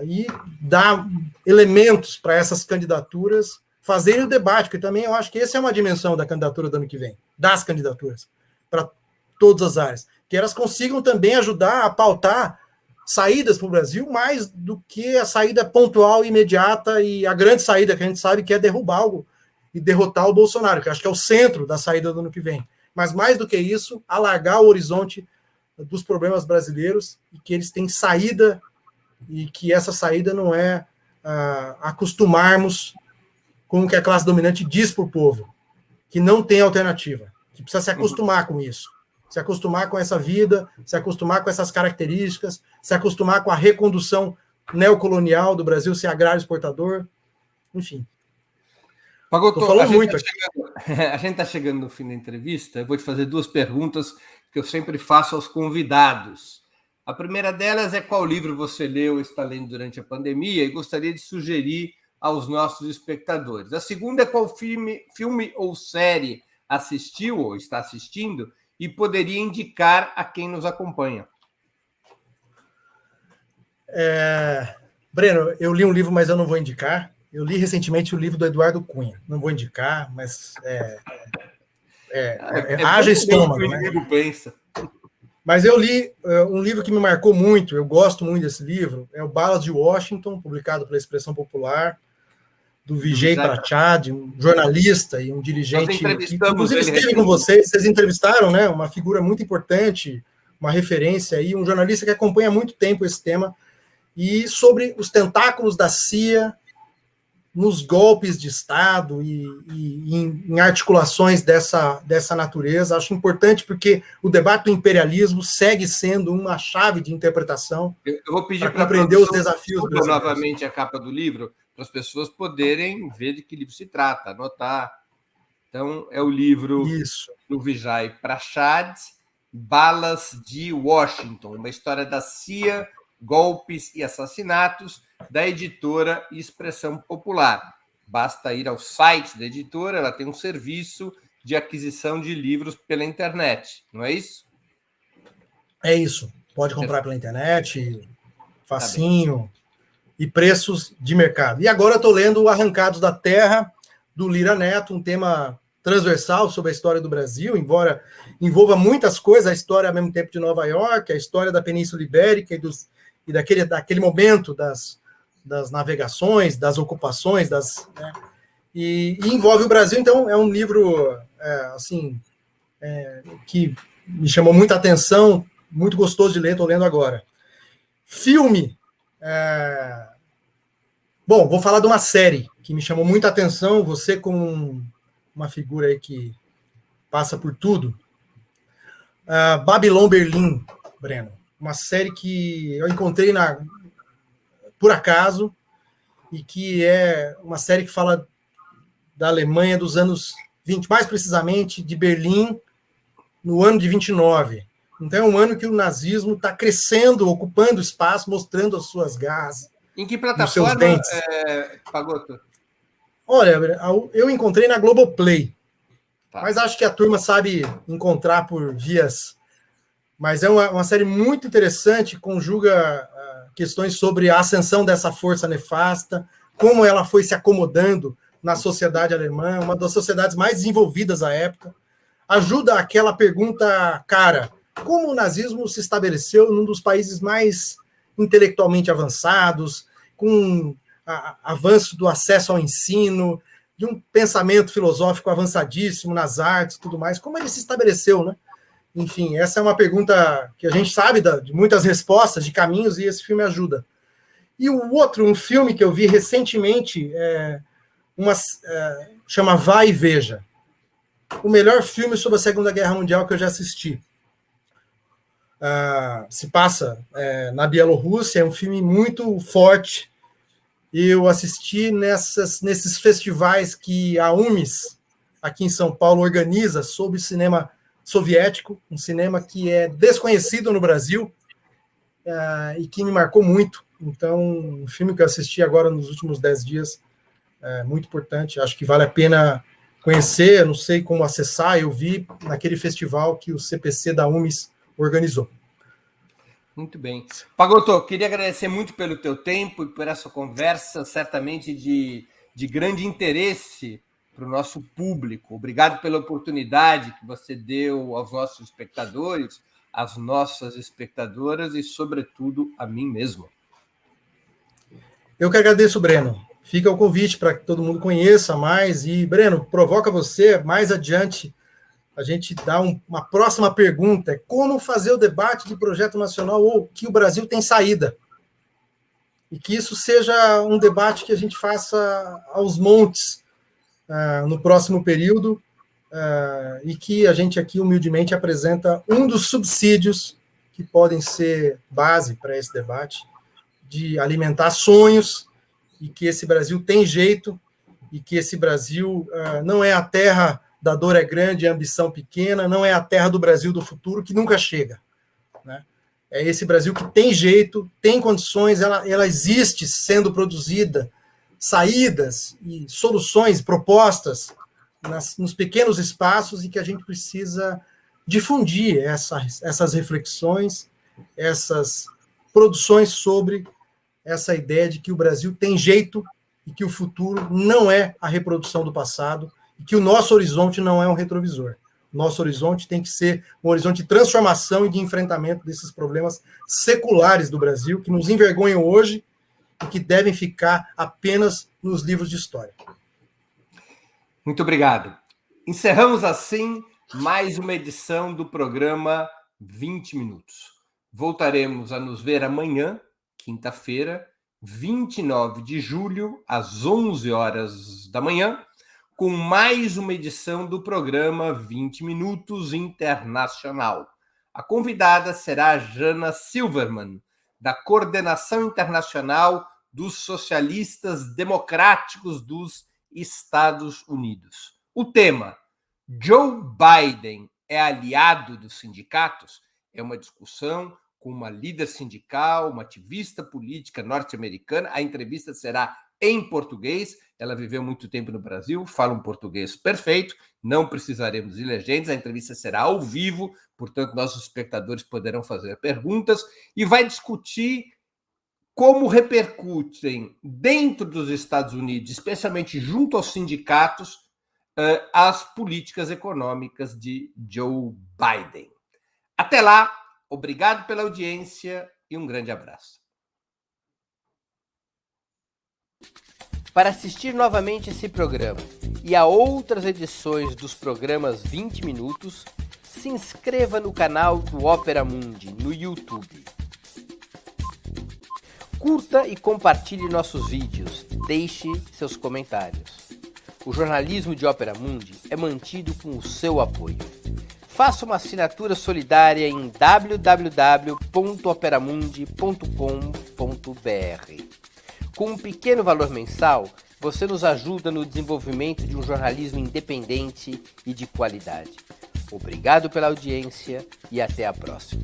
e dar elementos para essas candidaturas fazerem o debate, porque também eu acho que essa é uma dimensão da candidatura do ano que vem, das candidaturas, para todas as áreas, que elas consigam também ajudar a pautar saídas para o Brasil, mais do que a saída pontual, imediata, e a grande saída que a gente sabe que é derrubar algo e derrotar o Bolsonaro, que acho que é o centro da saída do ano que vem. Mas mais do que isso, alargar o horizonte dos problemas brasileiros e que eles têm saída, e que essa saída não é acostumarmos com o que a classe dominante diz para o povo, que não tem alternativa, que precisa se acostumar com isso. Se acostumar com essa vida, se acostumar com essas características, se acostumar com a recondução neocolonial do Brasil ser agrário exportador, enfim. Pagotto, a gente está chegando no fim da entrevista. Eu vou te fazer duas perguntas que eu sempre faço aos convidados. A primeira delas é qual livro você leu ou está lendo durante a pandemia e gostaria de sugerir aos nossos espectadores. A segunda é qual filme ou série assistiu ou está assistindo e poderia indicar a quem nos acompanha. Breno, eu li um livro, mas eu não vou indicar. Eu li recentemente o livro do Eduardo Cunha. Não vou indicar, mas haja estômago, né? Pensa. Mas eu li um livro que me marcou muito, eu gosto muito desse livro, é o Balas de Washington, publicado pela Expressão Popular, do Vijay Prachad, um jornalista e um dirigente que, inclusive, esteve com vocês entrevistaram, né? Uma figura muito importante, uma referência aí, um jornalista que acompanha há muito tempo esse tema, e sobre os tentáculos da CIA nos golpes de Estado e em articulações dessa natureza. Acho importante porque o debate do imperialismo segue sendo uma chave de interpretação. Eu vou pedir para compreender os desafios novamente a capa do livro, para as pessoas poderem ver de que livro se trata, anotar. Então, é o livro do Vijay Prachad, Balas de Washington, uma história da CIA, golpes e assassinatos, da editora Expressão Popular. Basta ir ao site da editora, ela tem um serviço de aquisição de livros pela internet, não é isso? É isso. Pode comprar pela internet, facinho, e preços de mercado. E agora eu estou lendo o Arrancados da Terra, do Lira Neto, um tema transversal sobre a história do Brasil, embora envolva muitas coisas, a história ao mesmo tempo de Nova York, a história da Península Ibérica e daquele momento das navegações, das ocupações, e envolve o Brasil. Então é um livro que me chamou muita atenção, muito gostoso de ler, estou lendo agora. Filme. Bom, vou falar de uma série que me chamou muita atenção, você como uma figura aí que passa por tudo. Babylon Berlim, Breno. Uma série que eu encontrei por acaso, e que é uma série que fala da Alemanha dos anos 20, mais precisamente de Berlim, no ano de 29. Então é um ano que o nazismo está crescendo, ocupando espaço, mostrando as suas garras. Em que plataforma, Pagotto? Olha, eu encontrei na Globoplay, Mas acho que a turma sabe encontrar por vias... Mas é uma série muito interessante, conjuga questões sobre a ascensão dessa força nefasta, como ela foi se acomodando na sociedade alemã, uma das sociedades mais desenvolvidas à época. Ajuda aquela pergunta, cara, como o nazismo se estabeleceu num dos países mais intelectualmente avançados, com avanço do acesso ao ensino, de um pensamento filosófico avançadíssimo nas artes e tudo mais, como ele se estabeleceu, né? Enfim, essa é uma pergunta que a gente sabe de muitas respostas, de caminhos, e esse filme ajuda. E o outro, um filme que eu vi recentemente, chama Vai e Veja. O melhor filme sobre a Segunda Guerra Mundial que eu já assisti. Se passa na Bielorrússia, é um filme muito forte. Eu assisti nesses festivais que a UMES, aqui em São Paulo, organiza sobre cinema soviético, um cinema que é desconhecido no Brasil e que me marcou muito. Então, um filme que eu assisti agora nos últimos 10 dias, muito importante, acho que vale a pena conhecer, eu não sei como acessar, eu vi naquele festival que o CPC da UMES organizou. Muito bem. Pagotto, queria agradecer muito pelo teu tempo e por essa conversa, certamente de grande interesse para o nosso público. Obrigado pela oportunidade que você deu aos nossos espectadores, às nossas espectadoras e, sobretudo, a mim mesmo. Eu que agradeço, Breno. Fica o convite para que todo mundo conheça mais. E, Breno, provoca você, mais adiante, a gente dá uma próxima pergunta, como fazer o debate de projeto nacional ou que o Brasil tem saída. E que isso seja um debate que a gente faça aos montes no próximo período e que a gente aqui humildemente apresenta um dos subsídios que podem ser base para esse debate, de alimentar sonhos e que esse Brasil tem jeito e que esse Brasil não é a terra da dor é grande, a ambição pequena, não é a terra do Brasil do futuro que nunca chega, né? É esse Brasil que tem jeito, tem condições, ela existe sendo produzida, saídas e soluções propostas nos pequenos espaços e que a gente precisa difundir essas reflexões, essas produções sobre essa ideia de que o Brasil tem jeito e que o futuro não é a reprodução do passado, e que o nosso horizonte não é um retrovisor. Nosso horizonte tem que ser um horizonte de transformação e de enfrentamento desses problemas seculares do Brasil, que nos envergonham hoje e que devem ficar apenas nos livros de história. Muito obrigado. Encerramos assim mais uma edição do programa 20 Minutos. Voltaremos a nos ver amanhã, quinta-feira, 29 de julho, às 11 horas da manhã, com mais uma edição do programa 20 Minutos Internacional. A convidada será Jana Silverman, da Coordenação Internacional dos Socialistas Democráticos dos Estados Unidos. O tema: Joe Biden é aliado dos sindicatos? É uma discussão com uma líder sindical, uma ativista política norte-americana. A entrevista será em português. Ela viveu muito tempo no Brasil, fala um português perfeito, não precisaremos de legendas, a entrevista será ao vivo, portanto, nossos espectadores poderão fazer perguntas e vai discutir como repercutem dentro dos Estados Unidos, especialmente junto aos sindicatos, as políticas econômicas de Joe Biden. Até lá, obrigado pela audiência e um grande abraço. Para assistir novamente esse programa e a outras edições dos programas 20 Minutos, se inscreva no canal do Opera Mundi no YouTube. Curta e compartilhe nossos vídeos, deixe seus comentários. O jornalismo de Opera Mundi é mantido com o seu apoio. Faça uma assinatura solidária em www.operamundi.com.br. Com um pequeno valor mensal, você nos ajuda no desenvolvimento de um jornalismo independente e de qualidade. Obrigado pela audiência e até a próxima.